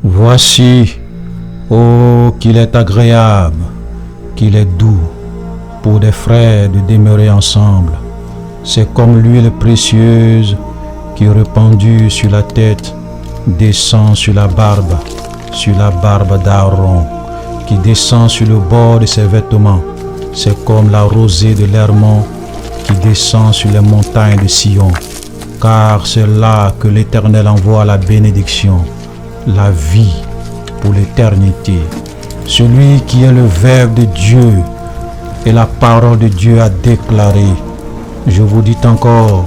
Voici, oh, qu'il est agréable, qu'il est doux pour des frères de demeurer ensemble. C'est comme l'huile précieuse qui, répandue sur la tête, descend sur la barbe d'Aaron, qui descend sur le bord de ses vêtements. C'est comme la rosée de l'Hermon qui descend sur les montagnes de Sion. Car c'est là que l'Éternel envoie la bénédiction, la vie pour l'éternité. Celui qui est le Verbe de Dieu et la parole de Dieu a déclaré: je vous dis encore,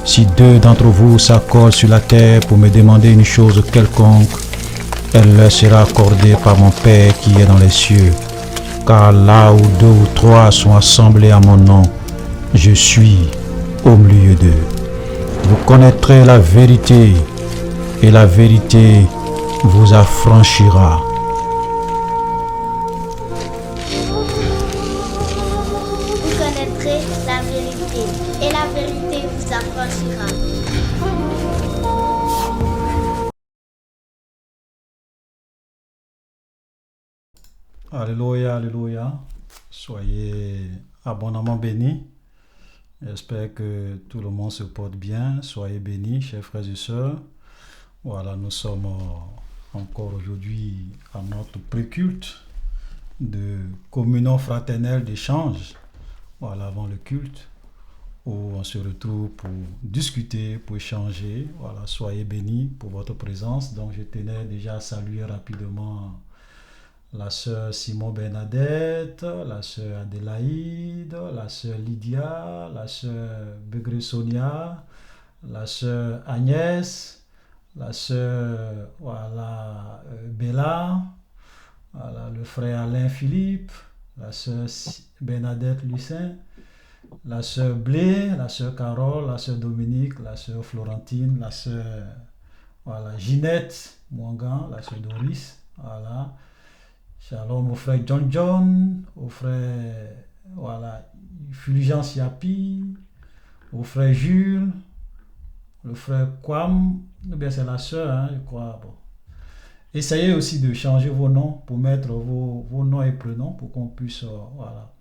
si deux d'entre vous s'accordent sur la terre pour me demander une chose quelconque, elle leur sera accordée par mon Père qui est dans les cieux. Car là où deux ou trois sont assemblés à mon nom, je suis au milieu d'eux. Vous connaîtrez la vérité, et la vérité vous affranchira. Vous connaîtrez la vérité, et la vérité vous affranchira. Alléluia, alléluia. Soyez abondamment bénis. J'espère que tout le monde se porte bien. Soyez bénis, chers frères et sœurs. Voilà, nous sommes encore aujourd'hui à notre pré-culte de communion fraternelle d'échange. Voilà, avant le culte, où on se retrouve pour discuter, pour échanger. Voilà, soyez bénis pour votre présence. Donc, je tenais déjà à saluer rapidement la sœur Simon Bernadette, la sœur Adélaïde, la sœur Lydia, la sœur Begré Sonia, la sœur Agnès, la sœur Bella, voilà, le frère Alain Philippe, la sœur Bernadette Lucin, la sœur Blé, la sœur Carole, la sœur Dominique, la sœur Florentine, la sœur Ginette Mouangan, la sœur Doris, voilà. Shalom au frère John, au frère Fulgence Yapi, au frère Jules, le frère Kwam, ou bien c'est la sœur, je crois. Bon. Essayez aussi de changer vos noms pour mettre vos noms et prénoms pour qu'on puisse, voilà.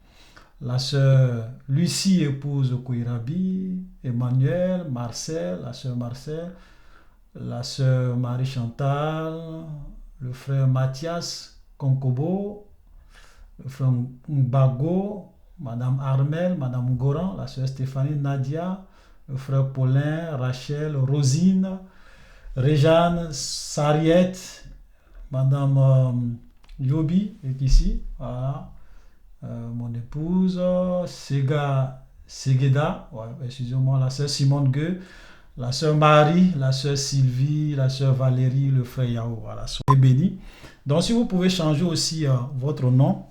La sœur Lucie, épouse Kouirabi, Emmanuel, Marcel, la sœur Marcel, la sœur Marie-Chantal, le frère Mathias Konkobo, le frère Mbago, madame Armel, madame Goran, la sœur Stéphanie, Nadia, le frère Paulin, Rachel, Rosine, Réjeanne, Sariette, madame Yobi est ici, voilà. Mon épouse, Segeda, excusez-moi, la sœur Simone Gueux, la sœur Marie, la sœur Sylvie, la sœur Valérie, le frère Yao, voilà, soyez bénis. Donc si vous pouvez changer aussi votre nom,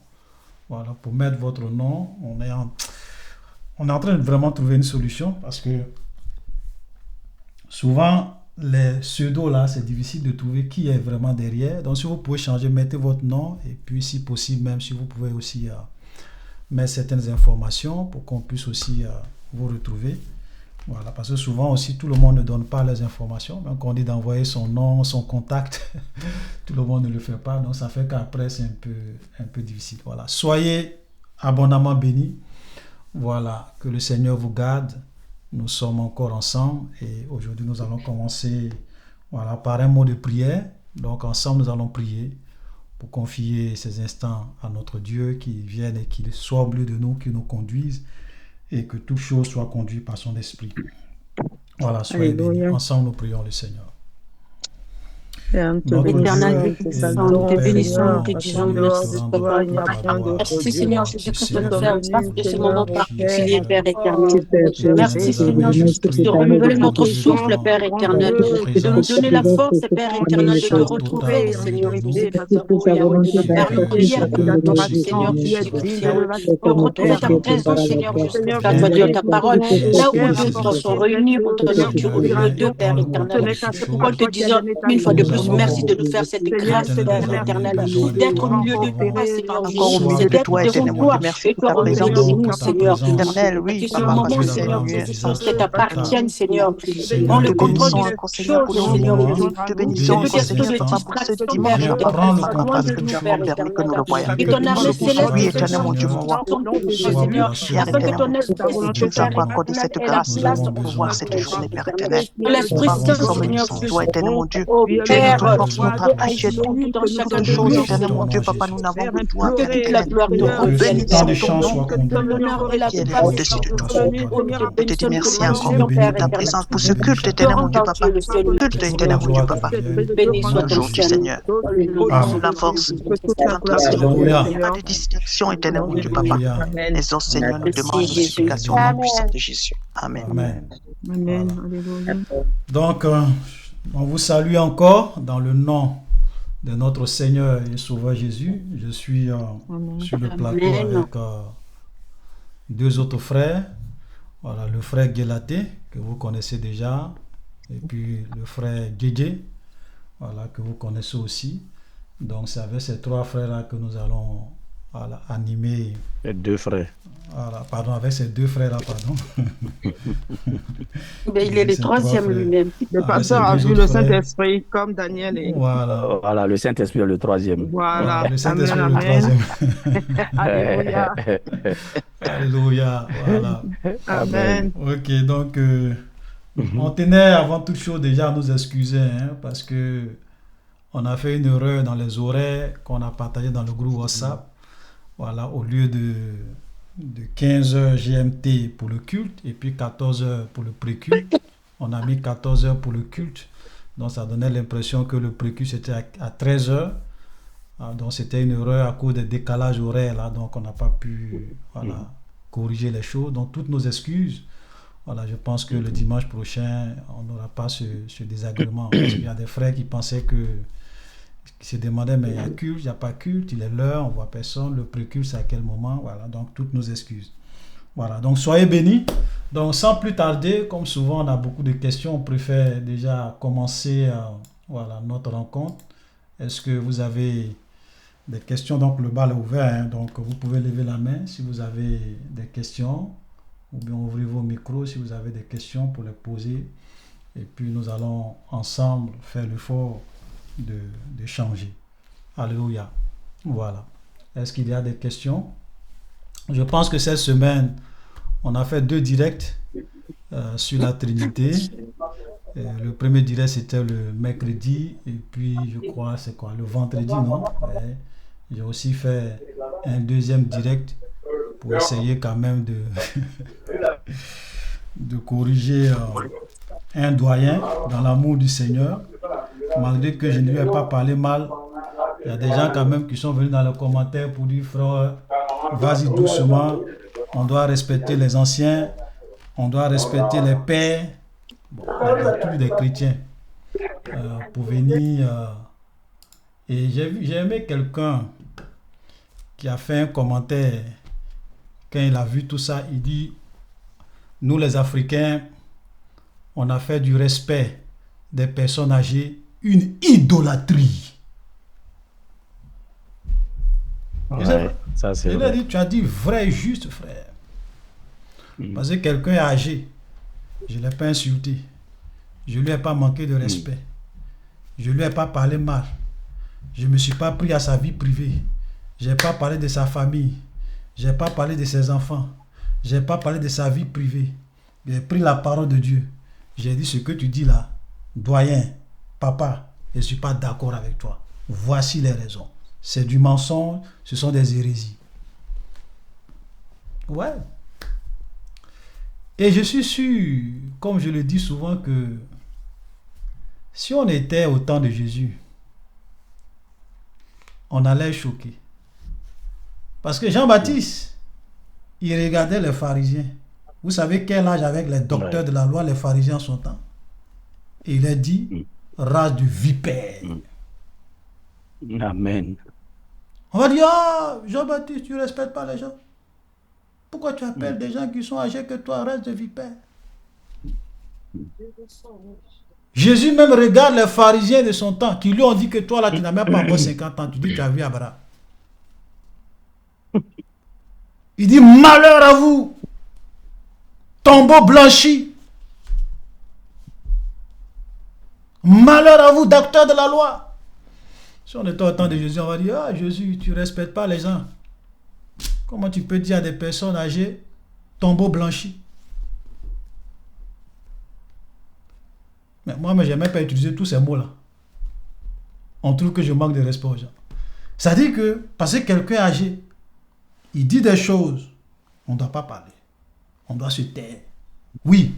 voilà, pour mettre votre nom, on est en train de vraiment trouver une solution parce que souvent les pseudos là, c'est difficile de trouver qui est vraiment derrière. Donc si vous pouvez changer, mettez votre nom et puis si possible, même si vous pouvez aussi mettre certaines informations pour qu'on puisse aussi vous retrouver. Voilà, parce que souvent aussi tout le monde ne donne pas les informations. Donc on dit d'envoyer son nom, son contact, tout le monde ne le fait pas. Donc ça fait qu'après c'est un peu difficile. Voilà, soyez abondamment bénis. Voilà, que le Seigneur vous garde. Nous sommes encore ensemble et aujourd'hui nous allons commencer par un mot de prière. Donc ensemble nous allons prier pour confier ces instants à notre Dieu qui vienne et qui soit au milieu de nous, qui nous conduise et que toute chose soit conduite par son esprit. Voilà, soyez bénis. Ensemble nous prions le Seigneur. Éternel, te bénissons, te disons merci, Papa. Merci Seigneur Jésus-Christ de nous faire grâce de ce moment particulier, Père éternel. Merci Seigneur Jésus-Christ de renouveler notre souffle, Père éternel, et de nous donner la force, Père éternel, de te retrouver, Seigneur Jésus, vers une prière de l'adoration, Seigneur Jésus-Christ, pour retrouver ta présence, Seigneur Jésus-Christ, la voix de ta parole, là où deux sont réunis pour te dire, tu au milieu d'eux, Père éternel. Nous te disons une fois de plus, plus. Merci de nous faire cette grâce, Père éternel, d'être au milieu de toi, Seigneur Jésus. C'est d'être devant toi et toi revenir de nous, Seigneur Jésus. Que ce moment, Seigneur Jésus, t'appartienne, Seigneur. Prends le contrôle de toutes choses, Seigneur Jésus. Tout esprit de distraction, Père éternel, loin de nous, Père éternel. Que ton armée céleste, Seigneur, afin que ton esprit, Père éternel, ait la place en nous. L'Esprit Saint, Seigneur, oh Père, agis dans chacun de nous, que toute la gloire te revienne, que l'honneur et la grâce Je te dis merci encore pour ta présence, pour ce culte éternel, mon Dieu, papa. Culte éternel, mon Dieu, papa. Béni soit ton Aujourd'hui, Seigneur. La force, pas de distraction éternelle, mon Dieu, papa. Les autres, Seigneur, nous demandent nos supplications au nom puissant de Jésus. Amen. Amen. Voilà. Donc, on vous salue encore dans le nom de notre Seigneur et Sauveur Jésus. Je suis sur le plateau avec deux autres frères. Voilà, le frère Guélaté, que vous connaissez déjà, et puis le frère Djedje, voilà, que vous connaissez aussi. Donc, c'est avec ces trois frères-là que nous allons animer. Les deux frères. Voilà, pardon, avec ces deux frères-là, pardon. Mais il est le troisième lui-même. Le pasteur a vu le Saint-Esprit comme Daniel. Et... Voilà, le Saint-Esprit est le troisième. Voilà, le Saint-Esprit est le troisième. Alléluia. Alléluia, voilà. Amen. Ok, donc, on tenait avant toute chose déjà à nous excuser, parce que on a fait une erreur dans les horaires qu'on a partagé dans le groupe WhatsApp. Voilà, au lieu de 15h GMT pour le culte et puis 14h pour le pré-culte, on a mis 14h pour le culte. Donc ça donnait l'impression que le pré-culte c'était à 13h. Donc c'était une erreur à cause des décalages horaires là, donc on n'a pas pu corriger les choses. Donc toutes nos excuses. Voilà, je pense que le dimanche prochain, on n'aura pas ce désagrément. Parce qu'il y a des frères qui pensaient qui se demandaient, mais il y a culte, il n'y a pas culte, il est l'heure, on ne voit personne, le pré-culte c'est à quel moment, voilà, donc toutes nos excuses. Voilà, donc soyez bénis. Donc sans plus tarder, comme souvent on a beaucoup de questions, on préfère déjà commencer notre rencontre. Est-ce que vous avez des questions? Donc le bal est ouvert, donc vous pouvez lever la main si vous avez des questions, ou bien ouvrez vos micros si vous avez des questions pour les poser, et puis nous allons ensemble faire l'effort de changer. Alléluia. Voilà. Est-ce qu'il y a des questions? Je pense que cette semaine, on a fait 2 directs sur la Trinité. Le premier direct, c'était le mercredi, et puis je crois, c'est quoi? Le vendredi, non? J'ai aussi fait un deuxième direct pour essayer quand même de corriger un doyen dans l'amour du Seigneur. Malgré que je ne lui ai pas parlé mal, il y a des gens quand même qui sont venus dans les commentaires pour dire, frère, vas-y doucement, on doit respecter les anciens, on doit respecter les pères, tous des chrétiens, pour venir. Et j'ai aimé quelqu'un qui a fait un commentaire, quand il a vu tout ça, il dit, nous les Africains, on a fait du respect des personnes âgées une idolâtrie. Ouais, ça c'est vrai. Tu as dit vrai et juste, frère. Parce que quelqu'un est âgé, je ne l'ai pas insulté, je ne lui ai pas manqué de respect, je ne lui ai pas parlé mal, je ne me suis pas pris à sa vie privée, je n'ai pas parlé de sa famille, je n'ai pas parlé de ses enfants, je n'ai pas parlé de sa vie privée. J'ai pris la parole de Dieu, j'ai dit ce que tu dis là, doyen, papa, je ne suis pas d'accord avec toi. Voici les raisons. C'est du mensonge, ce sont des hérésies. Ouais. Et je suis sûr, comme je le dis souvent, que si on était au temps de Jésus, on allait choquer. Parce que Jean-Baptiste, il regardait les pharisiens. Vous savez quel âge avec les docteurs de la loi, les pharisiens sont temps? Et il a dit, race de vipère. Amen. On va dire, Jean-Baptiste, tu ne respectes pas les gens. Pourquoi tu appelles des gens qui sont âgés que toi, race de vipère? Jésus même regarde les pharisiens de son temps qui lui ont dit que toi là tu n'as même pas encore 50 ans, tu dis que tu as vu Abraham. Il dit malheur à vous, tombeau blanchi. Malheur à vous, docteurs de la loi. Si on était au temps de Jésus, on va dire, ah Jésus, tu ne respectes pas les gens. Comment tu peux dire à des personnes âgées, tombeau blanchi? Mais moi, je n'ai même pas utilisé tous ces mots-là. On trouve que je manque de respect aux gens. Ça dit que, parce que quelqu'un est âgé, il dit des choses, on ne doit pas parler. On doit se taire. Oui.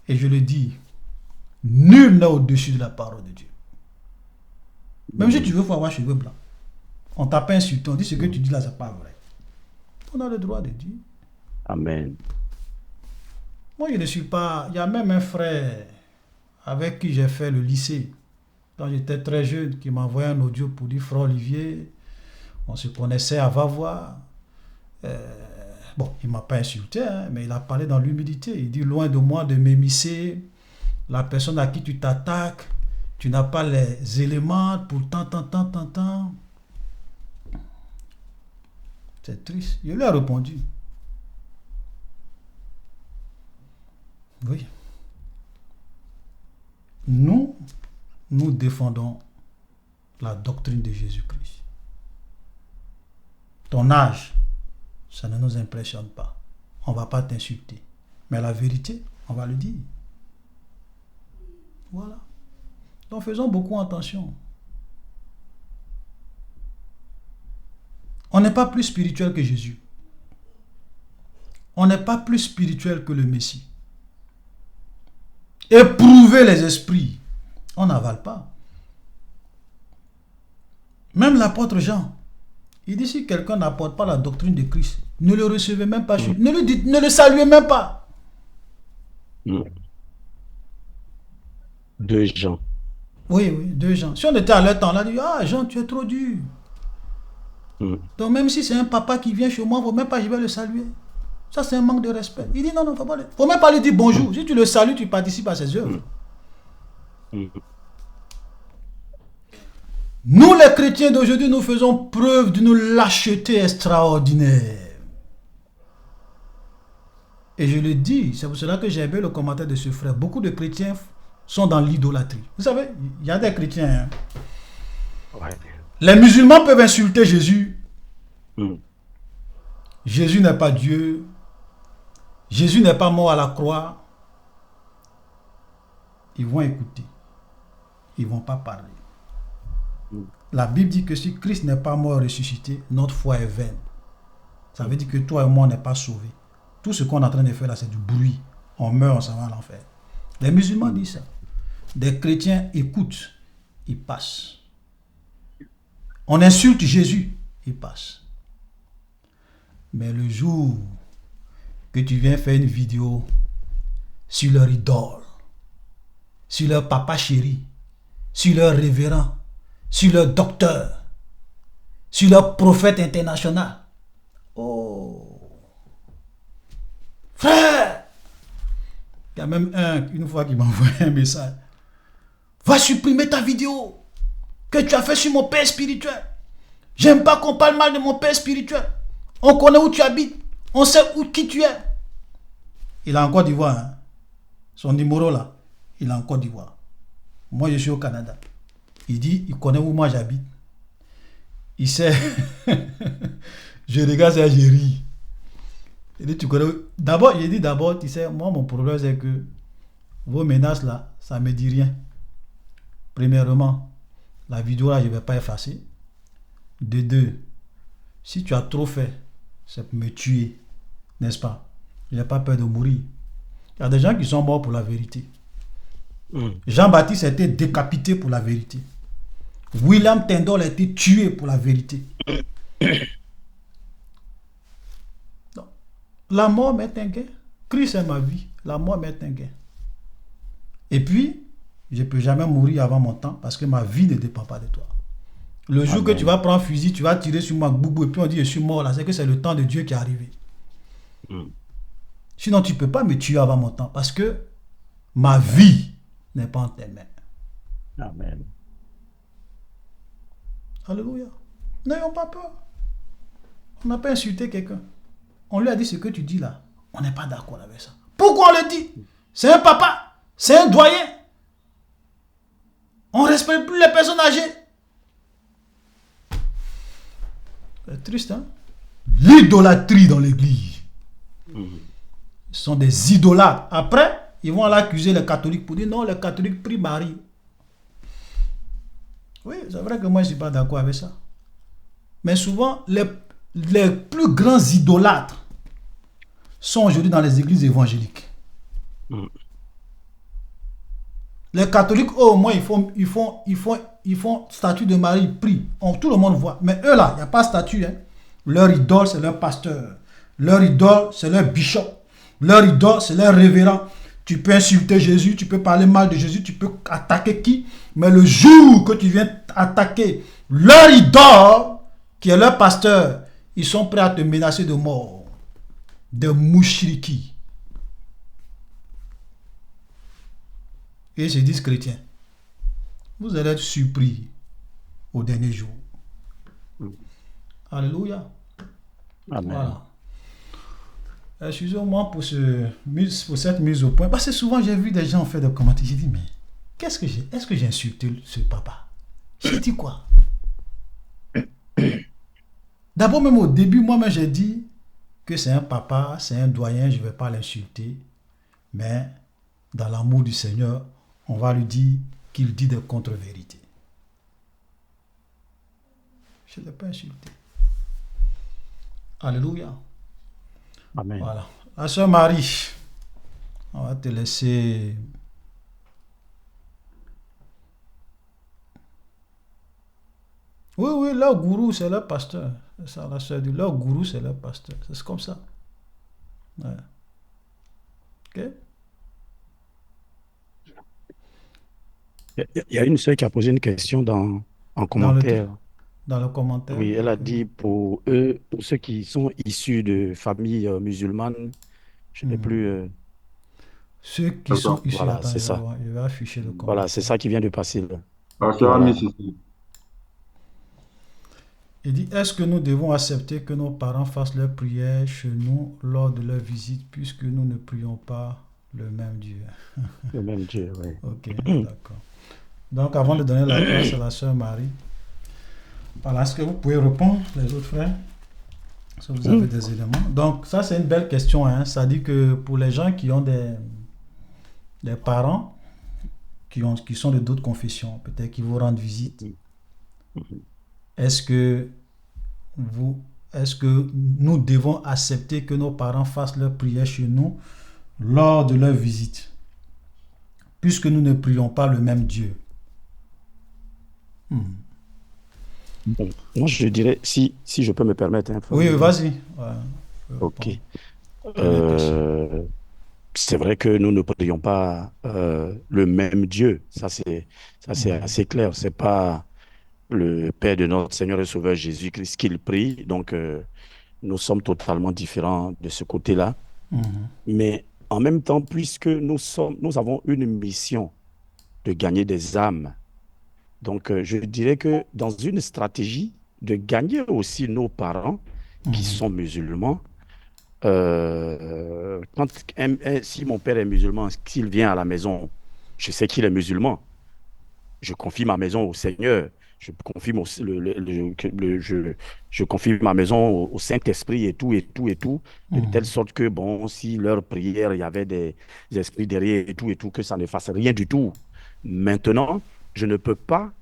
Et je le dis, nul n'est au-dessus de la parole de Dieu. Même si tu veux avoir cheveux blancs, on t'a pas insulté, on dit ce que tu dis là, c'est pas vrai. On a le droit de dire. Amen. Moi, je ne suis pas... Il y a même un frère avec qui j'ai fait le lycée, quand j'étais très jeune, qui m'a envoyé un audio pour dire, frère Olivier, on se connaissait à Vavois. Bon, il ne m'a pas insulté, hein, mais il a parlé dans l'humilité. Il dit, loin de moi de m'émisser, la personne à qui tu t'attaques, tu n'as pas les éléments pour tant. C'est triste. Je lui ai répondu. Oui. Nous défendons la doctrine de Jésus-Christ. Ton âge, ça ne nous impressionne pas. On ne va pas t'insulter. Mais la vérité, on va le dire. Voilà. Donc faisons beaucoup attention. On n'est pas plus spirituel que Jésus. On n'est pas plus spirituel que le Messie. Éprouver les esprits, on n'avale pas. Même l'apôtre Jean, il dit si quelqu'un n'apporte pas la doctrine de Christ, ne le recevez même pas, ne le saluez même pas. 2 Jean. Oui, 2 Jean. Si on était à leur temps, on a dit, ah Jean, tu es trop dur. Donc même si c'est un papa qui vient chez moi, il ne faut même pas, je vais le saluer. Ça, c'est un manque de respect. Il dit non, il ne faut même pas lui dire bonjour. Si tu le salues, tu participes à ses œuvres. Nous, les chrétiens d'aujourd'hui, nous faisons preuve d'une lâcheté extraordinaire. Et je le dis, c'est pour cela que j'ai aimé le commentaire de ce frère. Beaucoup de chrétiens sont dans l'idolâtrie. Vous savez, il y a des chrétiens. Ouais. Les musulmans peuvent insulter Jésus. Jésus n'est pas Dieu. Jésus n'est pas mort à la croix. Ils vont écouter. Ils ne vont pas parler. La Bible dit que si Christ n'est pas mort et ressuscité, notre foi est vaine. Ça veut dire que toi et moi, on n'est pas sauvés. Tout ce qu'on est en train de faire là, c'est du bruit. On meurt, on s'en va à l'enfer. Les musulmans disent ça. Des chrétiens écoutent, ils passent. On insulte Jésus, il passe. Mais le jour que tu viens faire une vidéo sur leur idole, sur leur papa chéri, sur leur révérend, sur leur docteur, sur leur prophète international. Oh! Frère! Il y a même une fois qui m'a envoyé un message. Va supprimer ta vidéo que tu as fait sur mon père spirituel. J'aime pas qu'on parle mal de mon père spirituel. On connaît où tu habites. On sait qui tu es. Il est en Côte d'Ivoire. Hein. Son numéro là, il est en Côte d'Ivoire. Moi, je suis au Canada. Il dit, il connaît où moi j'habite. Il sait. Je regarde ça, je ris. Il dit, tu connais où? D'abord, il dit d'abord, tu sais, moi, mon problème, c'est que vos menaces là, ça ne me dit rien. Premièrement, la vidéo là, je ne vais pas effacer. De 2, si tu as trop fait, c'est pour me tuer, n'est-ce pas? Je n'ai pas peur de mourir. Il y a des gens qui sont morts pour la vérité. Jean-Baptiste a été décapité pour la vérité. William Tyndall a été tué pour la vérité. Donc, la mort m'est un gain. Christ est ma vie. La mort m'est un gain. Et puis, je ne peux jamais mourir avant mon temps parce que ma vie ne dépend pas de toi. Le jour que tu vas prendre un fusil, tu vas tirer sur moi, boubou, et puis on dit je suis mort là, c'est que c'est le temps de Dieu qui est arrivé. Sinon, tu ne peux pas me tuer avant mon temps parce que ma vie n'est pas en tes mains. Amen. Alléluia. N'ayons pas peur. On n'a pas insulté quelqu'un. On lui a dit ce que tu dis là. On n'est pas d'accord avec ça. Pourquoi on le dit? C'est un papa. C'est un doyen. On ne respecte plus les personnes âgées. C'est triste, hein? L'idolâtrie dans l'église. Ce sont des idolâtres. Après, ils vont aller accuser les catholiques pour dire non, les catholiques prient Marie. Oui, c'est vrai que moi je ne suis pas d'accord avec ça. Mais souvent, les plus grands idolâtres sont aujourd'hui dans les églises évangéliques. Les catholiques, eux, au moins, ils font statue de Marie, ils prient. Tout le monde voit. Mais eux là, il n'y a pas de statue. Hein. Leur idole, c'est leur pasteur. Leur idole, c'est leur bishop. Leur idole, c'est leur révérend. Tu peux insulter Jésus, tu peux parler mal de Jésus, tu peux attaquer qui. Mais le jour que tu viens attaquer leur idole, qui est leur pasteur, ils sont prêts à te menacer de mort. De mouchriki. Et ils se disent chrétiens. Vous allez être surpris au dernier jour. Alléluia. Amen. Voilà. Excusez-moi pour cette mise au point. Parce que souvent j'ai vu des gens faire des commentaires. J'ai dit, mais est-ce que j'ai insulté ce papa? J'ai dit quoi? D'abord, même au début, moi-même j'ai dit que c'est un papa, c'est un doyen, je ne vais pas l'insulter. Mais dans l'amour du Seigneur, on va lui dire qu'il dit des contre-vérités. Je ne l'ai pas insulté. Alléluia. Amen. Voilà. La sœur Marie, on va te laisser. Oui, leur gourou, c'est leur pasteur. C'est ça, la sœur dit. Leur gourou, c'est leur pasteur. C'est comme ça. Ouais. Ok? Il y a une sœur qui a posé une question en commentaire. Dans le commentaire. Oui, elle a dit pour eux, pour ceux qui sont issus de familles musulmanes, je n'ai plus. Ceux qui sont issus, voilà, c'est ça. Je vais afficher le commentaire. Voilà, c'est ça qui vient de passer là. Voilà. Il dit, est-ce que nous devons accepter que nos parents fassent leurs prières chez nous lors de leur visite, puisque nous ne prions pas le même Dieu? Le même Dieu, oui. Ok, d'accord. Donc, avant de donner la place à la sœur Marie, voilà, est-ce que vous pouvez répondre, les autres frères, si vous avez des éléments? Donc, ça, c'est une belle question. Hein? Ça dit que pour les gens qui ont des parents qui sont de d'autres confessions, peut-être qu'ils vous rendent visite, est-ce que nous devons accepter que nos parents fassent leur prière chez nous lors de leur visite, puisque nous ne prions pas le même Dieu? Bon, moi, je dirais, si je peux me permettre. Hein, oui, vas-y. Ouais, ok. C'est vrai que nous ne prions pas le même Dieu. Ça, c'est assez clair. C'est pas le Père de notre Seigneur et Sauveur Jésus-Christ qu'il prie. Donc, nous sommes totalement différents de ce côté-là. Mais en même temps, puisque nous avons une mission de gagner des âmes, donc je dirais que dans une stratégie de gagner aussi nos parents qui sont musulmans, si mon père est musulman, s'il vient à la maison, je sais qu'il est musulman. Je confie ma maison au Seigneur. Je confie, je confie ma maison au Saint-Esprit et tout, de telle sorte que, bon, si leur prière, il y avait des esprits derrière et tout, que ça ne fasse rien du tout. Maintenant, je ne peux pas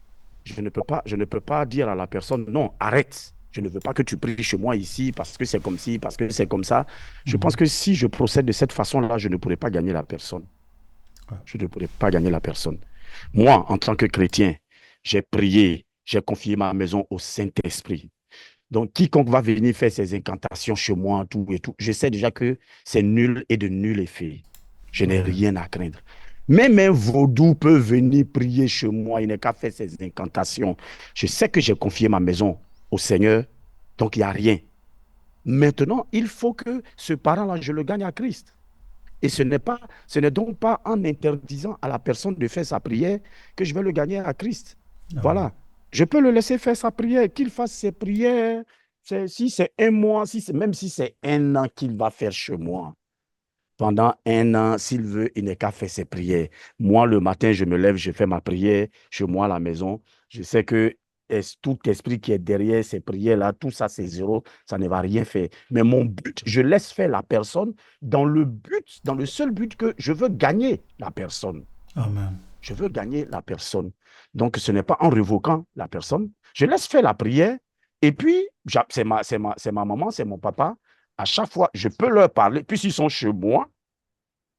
dire à la personne, non, arrête. Je ne veux pas que tu pries chez moi ici parce que c'est comme ci, parce que c'est comme ça. Je pense que si je procède de cette façon-là, je ne pourrais pas gagner la personne. Je ne pourrais pas gagner la personne. Moi, en tant que chrétien, j'ai prié, j'ai confié ma maison au Saint-Esprit. Donc, quiconque va venir faire ses incantations chez moi, tout et tout, je sais déjà que c'est nul et de nul effet. Je n'ai rien à craindre. Même un vaudou peut venir prier chez moi, il n'est qu'à faire ses incantations. Je sais que j'ai confié ma maison au Seigneur, donc il n'y a rien. Maintenant, il faut que ce parent-là, je le gagne à Christ. Et ce n'est donc pas en interdisant à la personne de faire sa prière que je vais le gagner à Christ. Voilà. Je peux le laisser faire sa prière, qu'il fasse ses prières. Si c'est un mois, même si c'est un an qu'il va faire chez moi. Pendant un an, s'il veut, il n'est qu'à faire ses prières. Moi, le matin, je me lève, je fais ma prière chez moi à la maison. Je sais que tout esprit qui est derrière ces prières-là, tout ça, c'est zéro, ça ne va rien faire. Mais mon but, je laisse faire la personne dans le seul but que je veux gagner la personne. Amen. Je veux gagner la personne. Donc, ce n'est pas en révoquant la personne. Je laisse faire la prière. Et puis, c'est ma maman, c'est mon papa. À chaque fois, je peux leur parler. Puisqu'ils sont chez moi,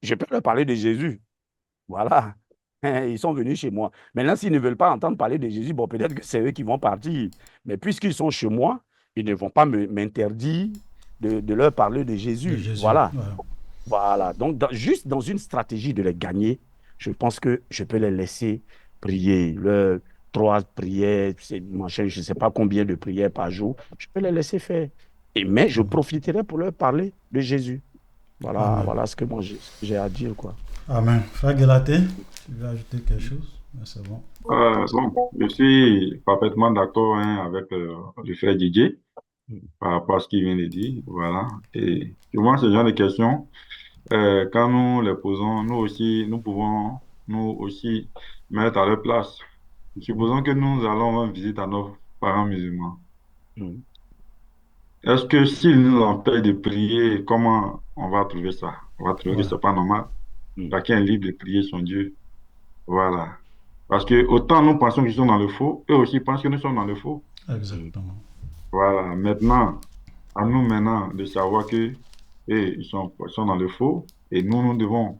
je peux leur parler de Jésus. Voilà. Ils sont venus chez moi. Maintenant, s'ils ne veulent pas entendre parler de Jésus, bon, peut-être que c'est eux qui vont partir. Mais puisqu'ils sont chez moi, ils ne vont pas m'interdire de leur parler de Jésus. Voilà. Ouais. Voilà. Donc, juste dans une stratégie de les gagner, je pense que je peux les laisser prier. 3 prières, je ne sais pas combien de prières par jour. Je peux les laisser faire. Mais je profiterai pour leur parler de Jésus. Voilà ce que moi j'ai à dire, quoi. Amen. Frère Guelaté, tu veux ajouter quelque chose? C'est bon. Bon, je suis parfaitement d'accord avec le frère Didier par rapport à ce qu'il vient de dire. Voilà. Et souvent, ce genre de questions, quand nous les posons, nous pouvons nous aussi mettre à leur place. Supposons que nous allons rendre visite à nos parents musulmans. Est-ce que s'ils nous empêchent de prier, comment on va trouver ça? On va trouver que ce n'est pas normal. Chacun est libre de prier son Dieu. Voilà. Parce que autant nous pensons qu'ils sont dans le faux, eux aussi pensent que nous sommes dans le faux. Exactement. Voilà. Maintenant, à nous de savoir que ils sont dans le faux et nous devons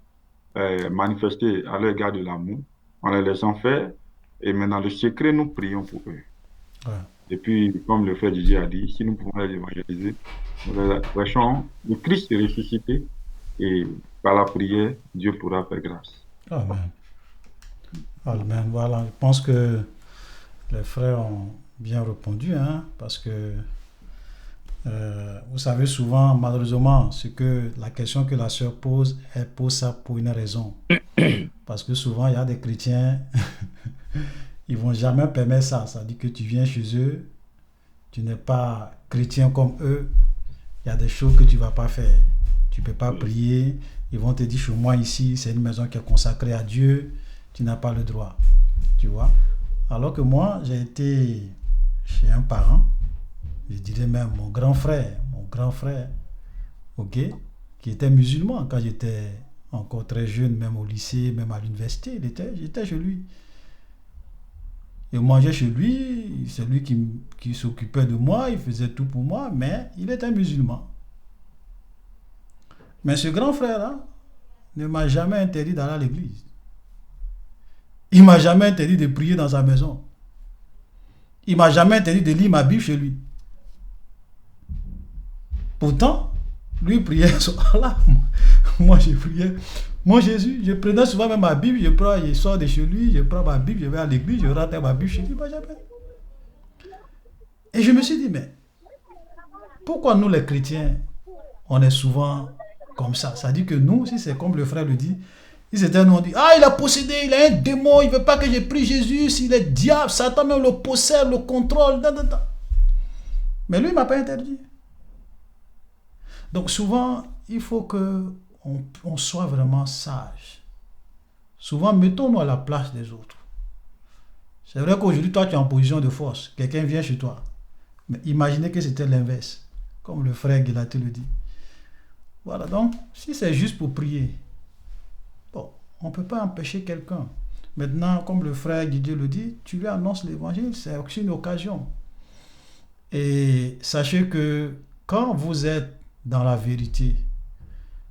manifester à leur égard de l'amour en les laissant faire. Et maintenant, le secret, nous prions pour eux. Ouais. Et puis, comme le frère Didier a dit, si nous pouvons les évangéliser, nous les prêchons le Christ est ressuscité et par la prière, Dieu pourra faire grâce. Amen. Amen. Voilà, je pense que les frères ont bien répondu, parce que vous savez souvent, malheureusement, la question que la sœur pose, elle pose ça pour une raison. Parce que souvent, il y a des chrétiens, ils ne vont jamais permettre ça. Ça dit que tu viens chez eux, tu n'es pas chrétien comme eux, il y a des choses que tu ne vas pas faire. Tu ne peux pas prier, ils vont te dire, chez moi ici, c'est une maison qui est consacrée à Dieu, tu n'as pas le droit. Tu vois? Alors que moi, j'ai été chez un parent, je dirais même mon grand frère, ok, qui était musulman quand j'étais encore très jeune, même au lycée, même à l'université, j'étais chez lui. Je mangeais chez lui, c'est lui qui s'occupait de moi, il faisait tout pour moi, mais il était musulman. Mais ce grand frère-là ne m'a jamais interdit d'aller à l'église. Il ne m'a jamais interdit de prier dans sa maison. Il ne m'a jamais interdit de lire ma Bible chez lui. Pourtant, lui priait sur Allah. Moi, je priais. Moi, Jésus, je prenais souvent même ma Bible, je sors de chez lui, je prends ma Bible, je vais à l'église, je rentre ma Bible chez lui, pas jamais. Et je me suis dit, mais pourquoi nous les chrétiens, on est souvent comme ça? Ça dit que nous, si c'est comme le frère le dit, si c'était nous, on dit, il a possédé, il a un démon, il ne veut pas que je prie Jésus, s'il est diable, Satan même le possède, le contrôle, Mais lui, il ne m'a pas interdit. Donc souvent, il faut qu'on soit vraiment sage. Souvent, mettons-nous à la place des autres. C'est vrai qu'aujourd'hui, toi, tu es en position de force. Quelqu'un vient chez toi. Mais imaginez que c'était l'inverse. Comme le frère Guelaté le dit. Voilà, donc, si c'est juste pour prier, bon, on ne peut pas empêcher quelqu'un. Maintenant, comme le frère Didier le dit, tu lui annonces l'évangile, c'est aussi une occasion. Et sachez que quand vous êtes dans la vérité,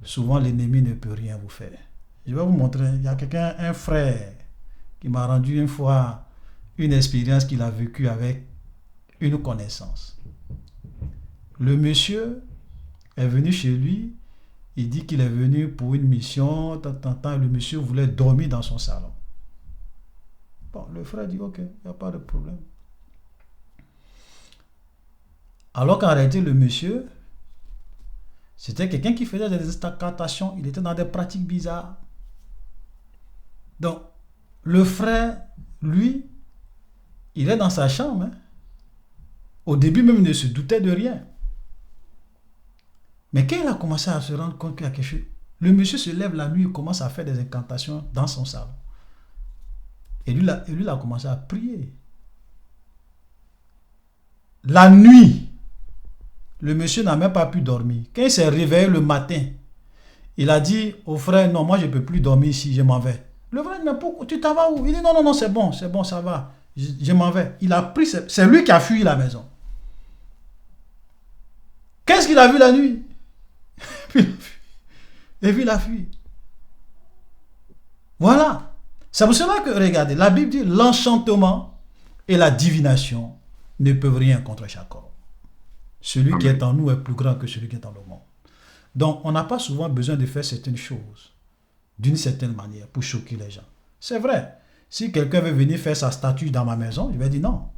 souvent l'ennemi ne peut rien vous faire. Je vais vous montrer, il y a quelqu'un, un frère, qui m'a rendu une fois une expérience qu'il a vécue avec une connaissance. Le monsieur est venu chez lui, il dit qu'il est venu pour une mission, le monsieur voulait dormir dans son salon. Bon, le frère dit, ok, il n'y a pas de problème. Alors qu'en réalité, le monsieur, C'était quelqu'un qui faisait des incantations. Il était dans des pratiques bizarres. Donc, le frère, lui, il est dans sa chambre. Hein. Au début même, il ne se doutait de rien. Mais quand il a commencé à se rendre compte qu'il y a quelque chose, le monsieur se lève la nuit et commence à faire des incantations dans son salon. Et lui, il a commencé à prier. La nuit, le monsieur n'a même pas pu dormir. Quand il s'est réveillé le matin, il a dit au frère, non, moi je ne peux plus dormir ici, je m'en vais. Le frère dit, mais pourquoi, tu t'en vas où? Il dit, non, non, non, c'est bon, ça va, je m'en vais. Il a pris, c'est lui qui a fui la maison. Qu'est-ce qu'il a vu la nuit? Et puis il a fui. Voilà. C'est pour cela que, regardez, la Bible dit, l'enchantement et la divination ne peuvent rien contre Jacob. Celui qui est en nous est plus grand que celui qui est dans le monde. Donc, on n'a pas souvent besoin de faire certaines choses d'une certaine manière pour choquer les gens. C'est vrai. Si quelqu'un veut venir faire sa statue dans ma maison, je vais dire non.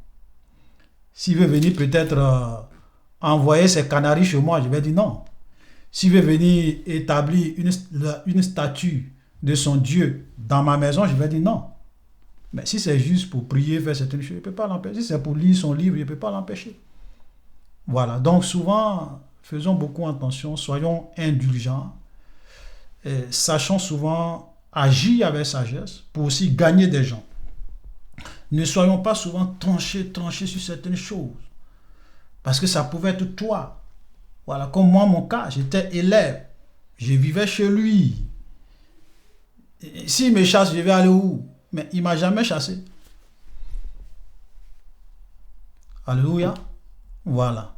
S'il veut venir peut-être envoyer ses canaris chez moi, je vais dire non. S'il veut venir établir une statue de son Dieu dans ma maison, je vais dire non. Mais si c'est juste pour prier, faire certaines choses, je ne peux pas l'empêcher. Si c'est pour lire son livre, je ne peux pas l'empêcher. Voilà. Donc souvent, faisons beaucoup attention, soyons indulgents, et sachons souvent agir avec sagesse pour aussi gagner des gens. Ne soyons pas souvent tranchés sur certaines choses. Parce que ça pouvait être toi. Voilà, comme moi, mon cas, j'étais élève. Je vivais chez lui. S'il me chasse, je vais aller où? Mais il ne m'a jamais chassé. Alléluia. Voilà.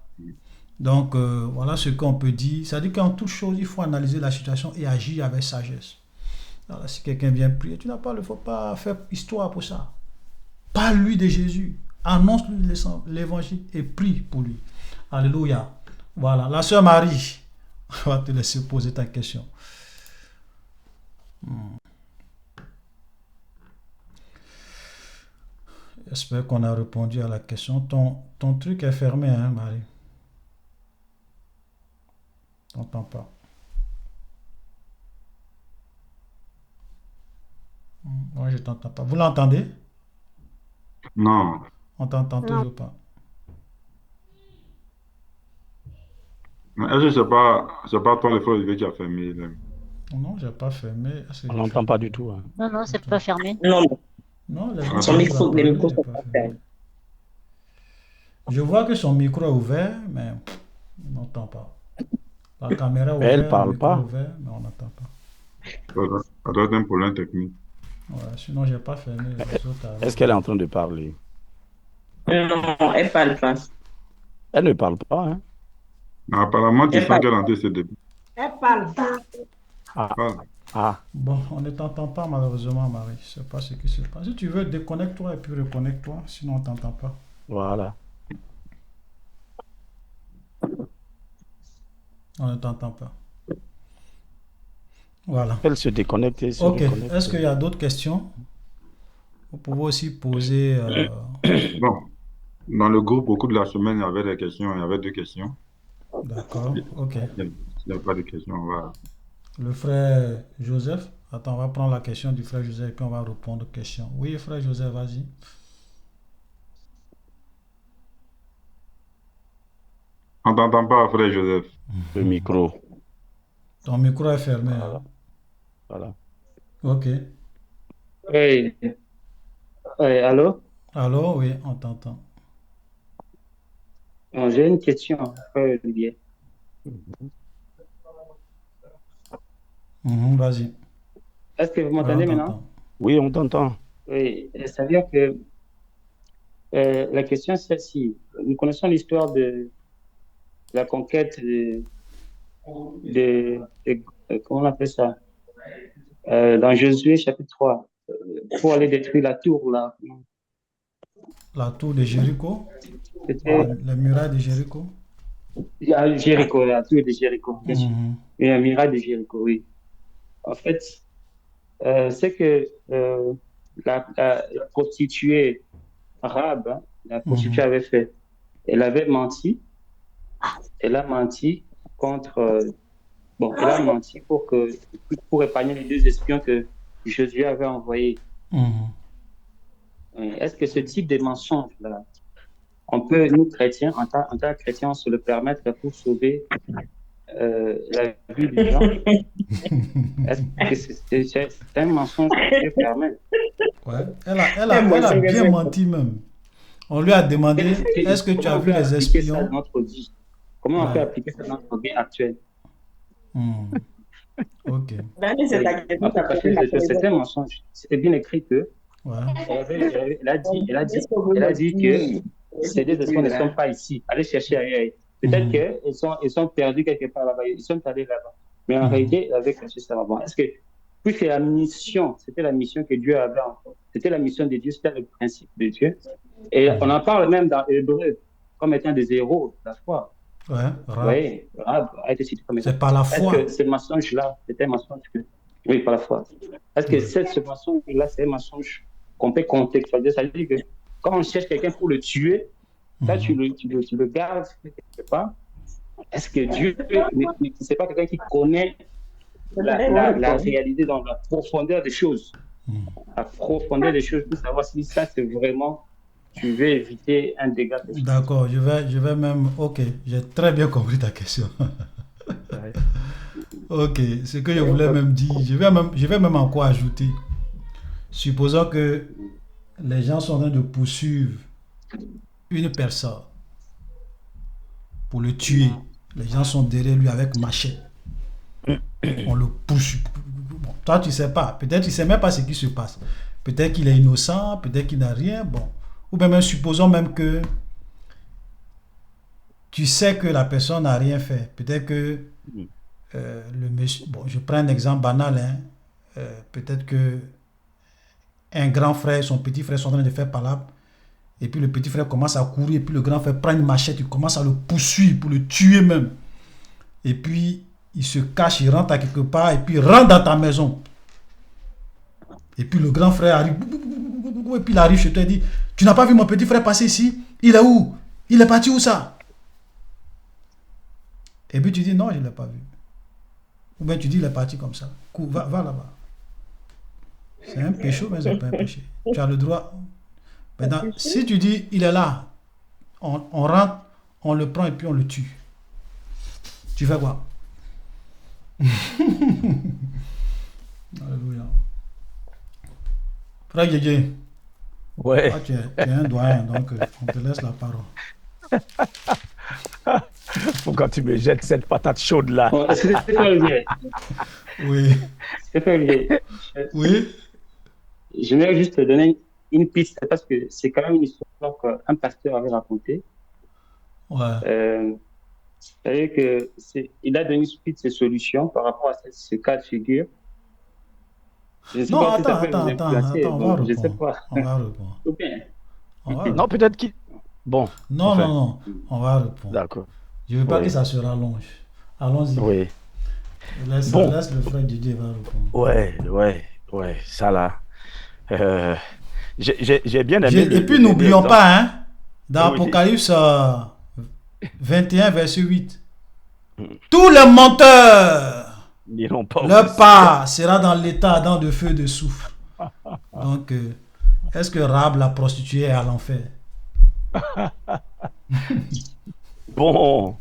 Donc, voilà ce qu'on peut dire. C'est-à-dire qu'en toute chose, il faut analyser la situation et agir avec sagesse. Alors, si quelqu'un vient prier, il ne faut pas faire histoire pour ça. Parle-lui de Jésus. Annonce-lui l'évangile et prie pour lui. Alléluia. Voilà. La sœur Marie, on va te laisser poser ta question. J'espère qu'on a répondu à la question. Ton truc est fermé, hein, Marie? On t'entend pas. Moi, je t'entends pas. Vous l'entendez? Non. On t'entend toujours pas. Est-ce que c'est pas toi, le frère Olivier, qui a fermé? Non, j'ai pas fermé. On l'entend pas du tout. Hein. Non, non, c'est pas fermé. Non, Non, son micro, les micros sont pas fermés. Je vois que son micro est ouvert, mais on n'entend pas. La caméra est ouverte, Elle parle pas. Ouvert, mais on n'entend pas. Ça doit être un problème technique. Ouais, sinon, j'ai pas fermé. Est-ce qu'elle est en train de parler? Non, elle parle pas. Elle ne parle pas. Hein? Apparemment, tu sens qu'elle est en train de se débrouiller. Elle parle pas. Ah. Bon, on ne t'entend pas malheureusement, Marie. Je ne sais pas ce qui se passe. Si tu veux, déconnecte-toi et puis reconnecte-toi. Sinon, on ne t'entend pas. Voilà. On ne t'entend pas. Voilà. Elle se déconnecte et se Ok. reconnecte. Est-ce qu'il y a d'autres questions? Vous pouvez aussi poser... Bon. Dans le groupe, au cours de la semaine, il y avait des questions. Il y avait 2 questions. D'accord. Ok. Il n'y a pas de questions. On va... Le frère Joseph. Attends, on va prendre la question du frère Joseph et puis on va répondre aux questions. Oui, frère Joseph, vas-y. On t'entend pas, frère Joseph. Le micro. Ton micro est fermé. Voilà. Ok. Oui. Allô? Allô, oui, on t'entend. J'ai une question, frère Olivier. Vas-y. Est-ce que vous m'entendez maintenant? Oui, on t'entend. Oui, c'est-à-dire que la question c'est celle-ci. Nous connaissons l'histoire de la conquête comment on appelle ça? Dans Josué chapitre 3, pour aller détruire la tour là. La tour de Jéricho? La muraille de Jéricho? Jéricho, la tour de Jéricho, bien sûr. Et la muraille de Jéricho, oui. En fait, c'est que la prostituée arabe, hein, la prostituée avait fait, elle avait menti, elle a menti contre Bon, il a menti pour épargner les 2 espions que Josué avait envoyés. Est-ce que ce type de mensonge-là, on peut, nous chrétiens, en tant que chrétiens, se le permettre pour sauver la vie des gens? Est-ce que c'est un mensonge qu'on peut permettre? Ouais. Elle a bien menti même. On lui a demandé, est-ce que tu as vu les espions? Comment on peut appliquer ça dans notre vie actuelle? Ok. C'était un mensonge. C'était bien écrit que elle a dit que ces 2 espions ne sont pas ici. Allez chercher ailleurs. Peut-être qu'ils sont perdus quelque part là-bas. Ils sont allés là-bas. Mais en réalité, ils avaient caché ça là-bas. Est-ce que, puisque la mission, c'était la mission que Dieu avait encore. C'était la mission de Dieu, c'était le principe de Dieu. Et on en parle même dans Hébreu comme étant des héros de la foi. Ouais, Rahab a été cité comme étant. C'est par la foi. Est-ce que ce mensonge-là, c'était un mensonge Oui, par la foi. Est-ce que ce mensonge-là, c'est un mensonge qu'on peut contextualiser? Ça veut dire que quand on cherche quelqu'un pour le tuer, là, tu le gardes quelque part. Est-ce que Dieu, c'est pas quelqu'un qui connaît la réalité dans la profondeur des choses? La profondeur des choses pour savoir si ça, c'est vraiment, tu veux éviter un dégât. D'accord, je vais même... Ok, j'ai très bien compris ta question. Ok, ce que je voulais même dire, je vais même encore ajouter. Supposons que les gens sont en train de poursuivre une personne pour le tuer. Les gens sont derrière lui avec machette. On le poursuit. Bon, toi, tu ne sais pas. Peut-être qu'il ne sait même pas ce qui se passe. Peut-être qu'il est innocent, peut-être qu'il n'a rien. Bon. Ou bien même, supposons même que tu sais que la personne n'a rien fait. Peut-être que le monsieur... Bon, je prends un exemple banal. Peut-être que un grand frère et son petit frère sont en train de faire palabre. Et puis le petit frère commence à courir. Et puis le grand frère prend une machette. Il commence à le poursuivre pour le tuer même. Et puis il se cache, il rentre à quelque part. Et puis il rentre dans ta maison. Et puis le grand frère arrive. Et puis il arrive chez toi et dit: tu n'as pas vu mon petit frère passer ici? Il est où? Il est parti où ça? Et puis tu dis: non, je ne l'ai pas vu. Ou bien tu dis: il est parti comme ça. Va là-bas. C'est un péché, mais c'est pas un péché. Tu as le droit. Maintenant, si tu dis: il est là, on rentre, on le prend et puis on le tue. Tu fais quoi? Alléluia. Frère Guégué. Ouais. Tu es un doyen, donc on te laisse la parole. Pourquoi tu me jettes cette patate chaude là? Oui. Oui. Je vais juste te donner une piste parce que c'est quand même une histoire qu'un pasteur avait racontée. Ouais. C'est-à-dire qu'il a donné suite ses solutions par rapport à ce cas de figure. Je sais non, pas attends, je sais pas. On va répondre. Non, peut-être qu'il... Bon. Non, on va répondre. D'accord. Je ne veux pas que ça se rallonge. Allons-y. Oui. Laisse le frère Didier va répondre. Ouais, ça là. J'ai bien aimé. Et puis n'oublions pas, dans Apocalypse 21, verset 8, tous les menteurs, leur part sera dans l'état dans de feu de soufre. Donc, est-ce que Rahab la prostituée est à l'enfer? Bon,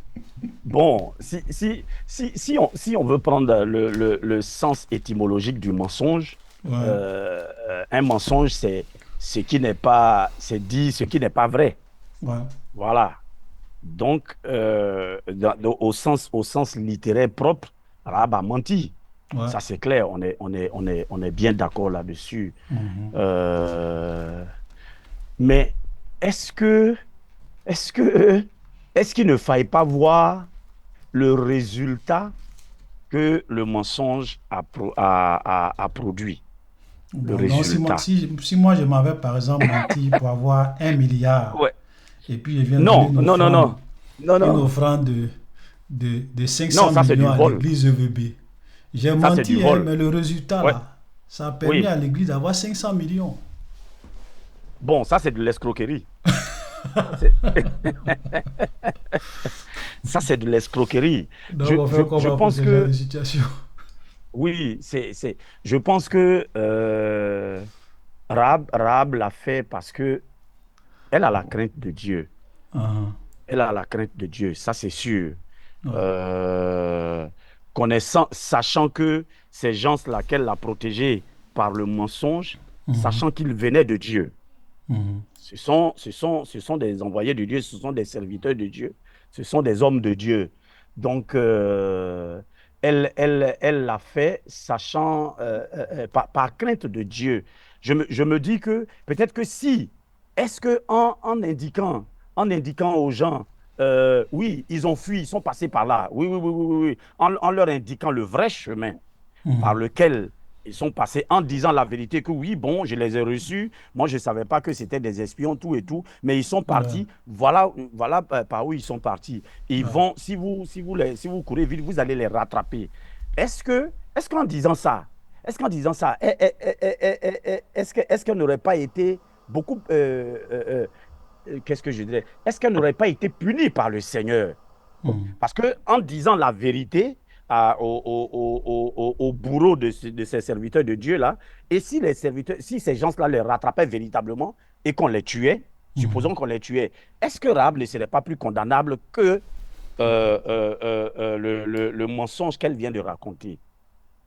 si on veut prendre le sens étymologique du mensonge, un mensonge, c'est ce qui n'est pas, c'est dit ce qui n'est pas vrai. Ouais. Voilà. Donc, au sens littéraire propre, Rahab a menti. Ouais. Ça c'est clair. On est bien d'accord là-dessus. Mais est-ce qu'il ne faille pas voir le résultat que le mensonge a produit? Si moi je m'avais par exemple menti pour avoir 1 milliard, et puis je viens une offrande de 500 millions à l'église EVB. J'ai menti, mais le résultat là, ça a permis à l'église d'avoir 500 millions. Bon, ça c'est de l'escroquerie. C'est- Ça, c'est de l'escroquerie. Donc, Je, on je, fait je comment pour pense ce genre que, de situation? oui, je pense que Rahab l'a fait parce que elle a la crainte de Dieu. Ah, Elle a la crainte de Dieu, ça c'est sûr. ouais. Euh, sachant que ces gens-là qu'elle l'a protégé par le mensonge, Mhm, sachant qu'ils venaient de Dieu. mhm, Ce sont des envoyés de Dieu, ce sont des serviteurs de Dieu, ce sont des hommes de Dieu. Donc, elle l'a fait sachant, par crainte de Dieu. Je me dis que peut-être que si, est-ce que en indiquant aux gens, oui, ils ont fui, ils sont passés par là, oui, oui, oui, oui, oui, oui, en leur indiquant le vrai chemin par mhm. lequel ils sont passés en disant la vérité que oui, bon, je les ai reçus. Moi, je ne savais pas que c'était des espions, tout et tout. Mais ils sont Ouais, partis. Voilà, voilà par où ils sont partis. Ils ouais. vont, si vous courez vite, vous allez les rattraper. Est-ce qu'en disant ça, est-ce qu'elle n'aurait pas été beaucoup, qu'est-ce que je dirais, est-ce qu'elle n'aurait pas été punie par le Seigneur? Mhm, Parce que en disant la vérité au bourreau de ces serviteurs de Dieu là, et si ces gens-là les rattrapaient véritablement et qu'on les tuait, mhm, supposons qu'on les tuait, est-ce que Rahab ne serait pas plus condamnable que le mensonge qu'elle vient de raconter?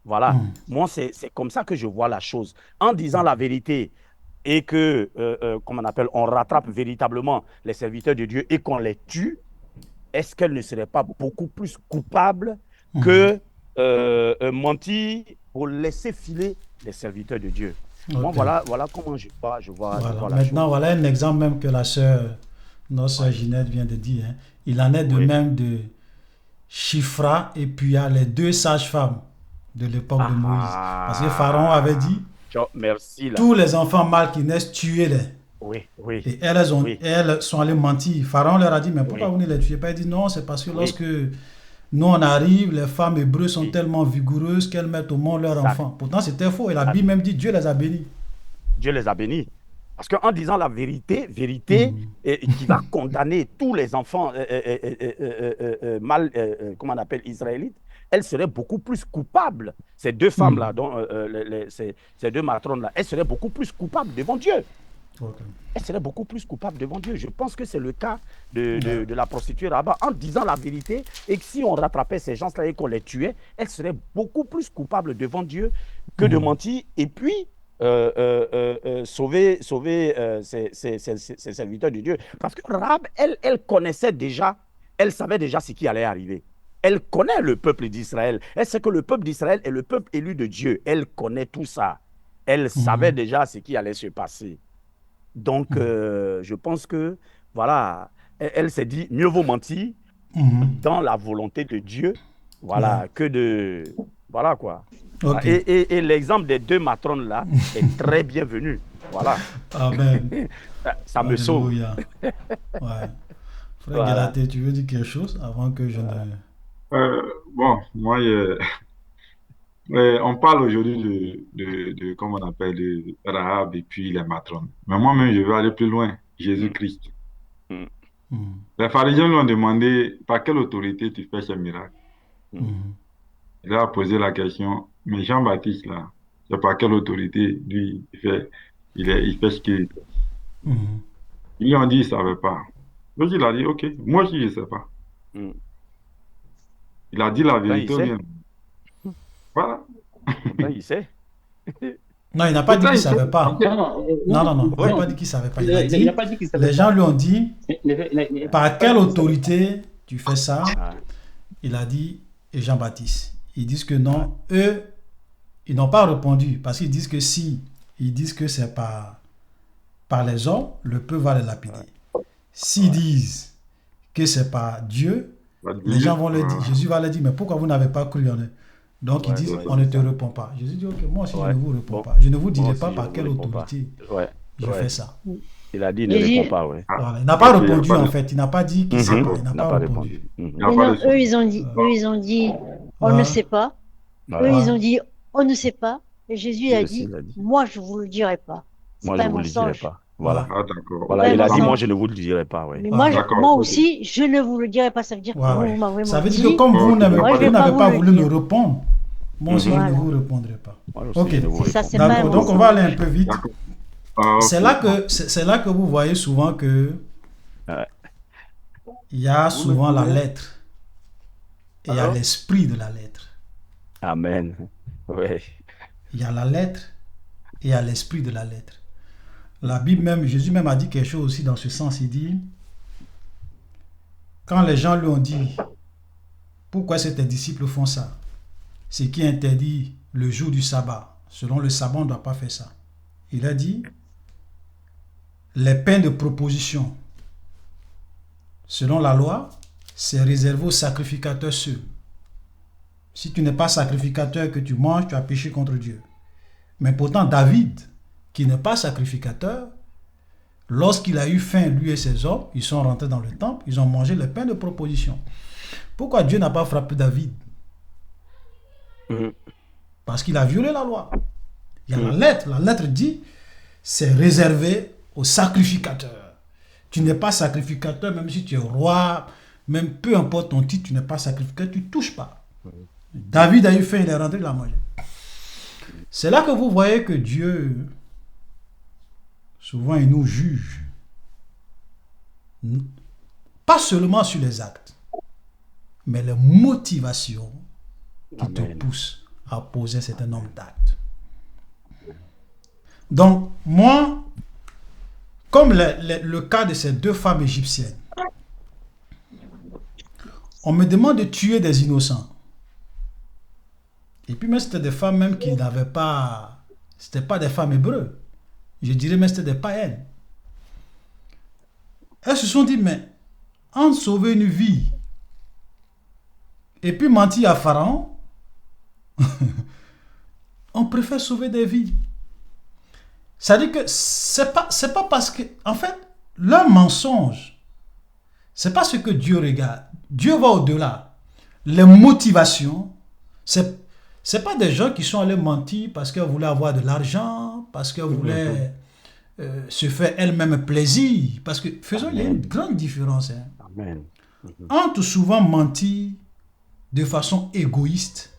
Voilà. mhm. Moi, c'est comme ça que je vois la chose. En disant la vérité et que, comme on appelle, on rattrape véritablement les serviteurs de Dieu et qu'on les tue, est-ce qu'elle ne serait pas beaucoup plus coupable Mhm. que mentir pour laisser filer les serviteurs de Dieu? Moi, Ok. voilà comment je vois Voilà. la Maintenant, chose. voilà un exemple même que notre sœur Ouais. Ginette vient de dire, hein. Il en est de Oui. même de Shifra et puis il y a les deux sages-femmes de l'époque de Moïse. Parce que Pharaon avait Ah, dit, merci là. tous les enfants mâles qui naissent, tuez-les. Oui, oui, Et elles sont allées mentir. Pharaon leur a dit, mais pourquoi oui, vous ne les tuez pas? Il dit, non, c'est parce que oui. lorsque nous on arrive, les femmes hébreues sont Oui. tellement vigoureuses qu'elles mettent au monde leurs Ça, enfants. Pourtant, c'était faux. Et la ça, Bible même dit, Dieu les a bénis. Dieu les a bénis. Parce qu'en disant la vérité Mhm. qui va condamner tous les enfants mal, comment on appelle, israélites, elle serait beaucoup plus coupable. Ces deux femmes-là, Mhm. dont, ces deux matrones-là, elles seraient beaucoup plus coupables devant Dieu. Ok. Elle serait beaucoup plus coupable devant Dieu. Je pense que c'est le cas de, Ouais. de, de la prostituée Rahab. En disant la vérité, et que si on rattrapait ces gens-là et qu'on les tuait, elle serait beaucoup plus coupable devant Dieu que de Mhm. mentir. Et puis, sauver ses serviteurs de Dieu. Parce que Rahab, elle connaissait déjà, elle savait déjà ce qui allait arriver. Elle connaît le peuple d'Israël. Elle sait que le peuple d'Israël est le peuple élu de Dieu. Elle connaît tout ça. Elle savait Mhm. déjà ce qui allait se passer. Donc, Mhm. je pense que, voilà, elle s'est dit, mieux vaut mentir Mhm. dans la volonté de Dieu, Ouais. voilà, que de... Voilà, quoi. Voilà. Ok. Et l'exemple des deux matrones, là, est très bienvenu. Voilà. Amen. Ça me sauve. Alléluia. Ouais. Frère Voilà. Galaté, tu veux dire quelque chose avant que je ne... Bon, moi, on parle aujourd'hui comment on appelle, de Rahab et puis les matrones. Mais moi-même, je vais aller plus loin. Mm, Jésus-Christ. mm, Mhm. Les pharisiens lui ont demandé par quelle autorité tu fais ces miracles. mm. Mhm. Il a posé la question, mais Jean-Baptiste, là, c'est par quelle autorité lui, il fait ce qu'il fait. Mhm. Ils lui ont dit, il ne savait pas. Donc il a dit, OK, moi aussi, je ne sais pas. Mm. Il a dit la Pourtant, il vérité ou sait. bien. Voilà. Pourtant, il sait. Non, il n'a pas dit Pourtant, qu'il ne il sait. savait pas. Non, Non, non, non. Il n'a Oui. pas non, dit qu'il ne savait pas. il Il a n'a dit, pas dit qu'il ne savait les pas. gens lui ont dit, Il n'a par pas quelle dit qu'il savait pas. autorité tu fais ça? Ah, Il a dit, et Jean-Baptiste. Ils disent que non. Eux, ils n'ont pas répondu parce qu'ils disent que si ils disent que c'est par les hommes, le peuple va les lapider. S'ils ouais. disent que c'est par Dieu, La les gens Dieu, vont leur dire, Jésus va leur dire, mais pourquoi vous n'avez pas cru en eux? Donc ils Ouais, disent, ouais, on ne c'est te ça. répond pas. Jésus dit, ok, moi aussi je Ouais. ne vous réponds Bon, pas. Je ne vous moi dirai aussi, pas je par ne vous quelle réponds pas. autorité Ouais, je ouais. fais ça. Il a dit, ne Jésus, réponds pas, ouais. Voilà. Il n'a pas OK, il n'y a répondu pas en de, fait. Il n'a pas dit qu'il ne sait Mhm. pas. Il n'a Il n'a pas pas répondu. répondu. il Mhm. n'y a mais pas non, de souci. eux, ils ont dit, on ne Ouais, sait pas. Eux, Ouais. ils ont ouais, dit, on ne sait pas. Et Jésus Lui a aussi, dit, il a dit, moi, je vous le dirai pas. C'est moi, pas je un ne vous le dirai mensonge. pas. Voilà. Ah, d'accord. Voilà, Ouais, il a moi, dit, ça. moi, je ne vous le dirai pas, oui. Mais Ah, moi, D'accord. moi Ok. aussi, je ne vous le dirai pas. Ça veut dire que Ouais, vous ouais. m'avez Ça veut dire que menti. comme vous Ok, n'avez Moi, je vous vais pas n'avez vous pas le voulu me dire. répondre, moi aussi je ne Voilà. vous répondrai pas. Moi aussi, Ok, je ne vous C'est ça, réponds c'est pas. pas un d'accord. Donc on va aller un mensonge. peu vite. D'accord. Ah, C'est ok. là que c'est là que vous voyez souvent que Euh, il y a Vous me souvent la suivez? lettre et il y a Alors? l'esprit de la lettre. Amen. Oui. Il y a la lettre et il y a l'esprit de la lettre. La Bible même, Jésus même a dit quelque chose aussi dans ce sens. Il dit, quand les gens lui ont dit, pourquoi est-ce que tes disciples font ça? Ce qui est interdit le jour du sabbat. Selon le sabbat, on ne doit pas faire ça. Il a dit, les pains de proposition, selon la loi, c'est réservé aux sacrificateurs seuls. Si tu n'es pas sacrificateur que tu manges, tu as péché contre Dieu. Mais pourtant, David, qui n'est pas sacrificateur, lorsqu'il a eu faim, lui et ses hommes, ils sont rentrés dans le temple, ils ont mangé les pains de proposition. Pourquoi Dieu n'a pas frappé David? Mhm. Parce qu'il a violé la loi. Il y a la lettre dit, c'est réservé aux sacrificateurs. Tu n'es pas sacrificateur, même si tu es roi, même peu importe ton titre, tu n'es pas sacrificateur, tu ne touches pas. David a eu faim, il est rentré, il a mangé. C'est là que vous voyez que Dieu, souvent, il nous juge. Pas seulement sur les actes, mais les motivations qui te Amen. poussent à poser un certain nombre d'actes. Donc, moi, comme le cas de ces deux femmes égyptiennes, on me demande de tuer des innocents. Et puis même c'était des femmes même qui n'avaient pas, c'était pas des femmes hébreux. Je dirais même c'était des païennes. Elles se sont dit, mais en sauver une vie et puis mentir à Pharaon, on préfère sauver des vies. C'est-à-dire que c'est pas parce que, en fait, leur mensonge, c'est pas ce que Dieu regarde. Dieu va au-delà. Les motivations, c'est pas des gens qui sont allés mentir parce qu'ils voulaient avoir de l'argent, parce qu'ils voulaient se faire elles-mêmes plaisir. Parce que, faisons, il y a une grande différence. Hein. Amen. Entre souvent mentir de façon égoïste,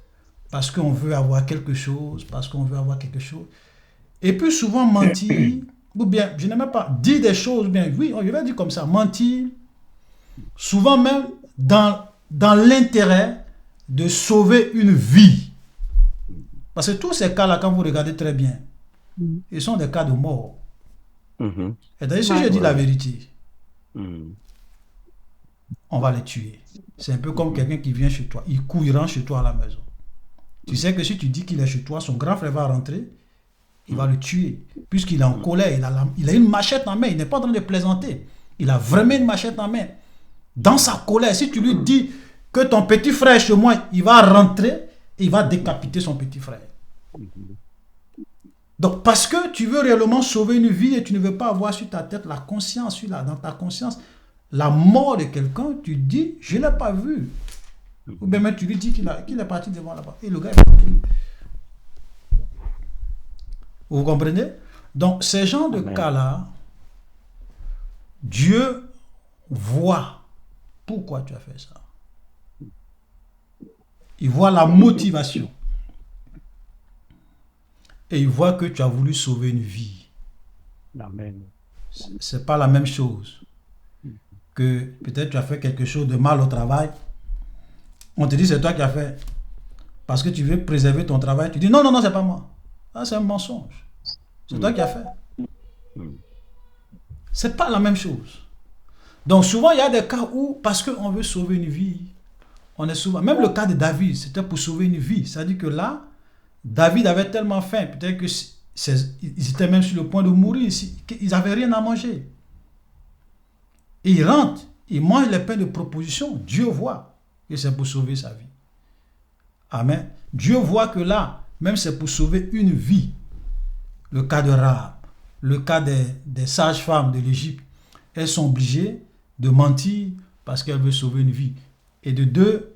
parce qu'on veut avoir quelque chose, et puis souvent mentir, ou bien, je n'aime même pas dire des choses, bien, oui, je vais dire comme ça, mentir, souvent même dans l'intérêt de sauver une vie. Parce que tous ces cas-là, quand vous regardez très bien, ils sont des cas de mort. Mhm. Et d'ailleurs, si je dis la vérité, Mhm. on va les tuer. C'est un peu comme quelqu'un qui vient chez toi, il rentre chez toi à la maison. Tu sais que si tu dis qu'il est chez toi, son grand frère va rentrer, il va le tuer. Puisqu'il est en colère, il a une machette en main, il n'est pas en train de plaisanter. Il a vraiment une machette en main. Dans sa colère, si tu lui dis que ton petit frère est chez moi, il va rentrer et il va décapiter son petit frère. Donc, parce que tu veux réellement sauver une vie et tu ne veux pas avoir sur ta tête la conscience, dans ta conscience, la mort de quelqu'un, tu dis, je ne l'ai pas vu. Ou bien même tu lui dis qu'il est parti devant là-bas. Et le gars est parti. Vous comprenez? Donc, ces genres de cas-là, Dieu voit pourquoi tu as fait ça. Il voit la motivation. Et il voit que tu as voulu sauver une vie. Amen. C'est pas la même chose que peut-être tu as fait quelque chose de mal au travail. On te dit c'est toi qui as fait. Parce que tu veux préserver ton travail. Tu dis non, c'est pas moi. Ah, c'est un mensonge. C'est toi qui as fait. C'est pas la même chose. Donc souvent il y a des cas où, parce qu'on veut sauver une vie, on est souvent, même le cas de David, c'était pour sauver une vie. C'est-à-dire que là, David avait tellement faim, peut-être qu'ils étaient même sur le point de mourir, ils n'avaient rien à manger. Et il rentre, il mange les pains de proposition, Dieu voit que c'est pour sauver sa vie. Amen. Dieu voit que là, même c'est pour sauver une vie. Le cas de Rahab, le cas des sages-femmes de l'Égypte, elles sont obligées de mentir parce qu'elles veulent sauver une vie. Et de deux,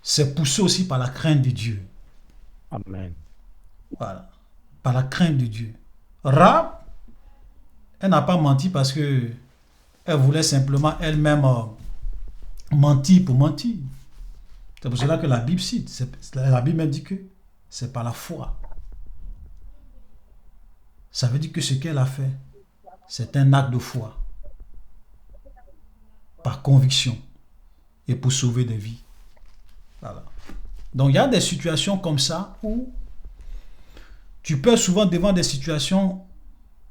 c'est poussé aussi par la crainte de Dieu. Amen. Voilà. Par la crainte de Dieu. Rahab, Elle n'a pas menti parce que elle voulait simplement elle-même mentir pour mentir. C'est pour cela que la Bible cite. La Bible dit que c'est par la foi. Ça veut dire que ce qu'elle a fait, c'est un acte de foi. Par conviction. Et pour sauver des vies. Voilà. Donc il y a des situations comme ça où tu peux souvent devant des situations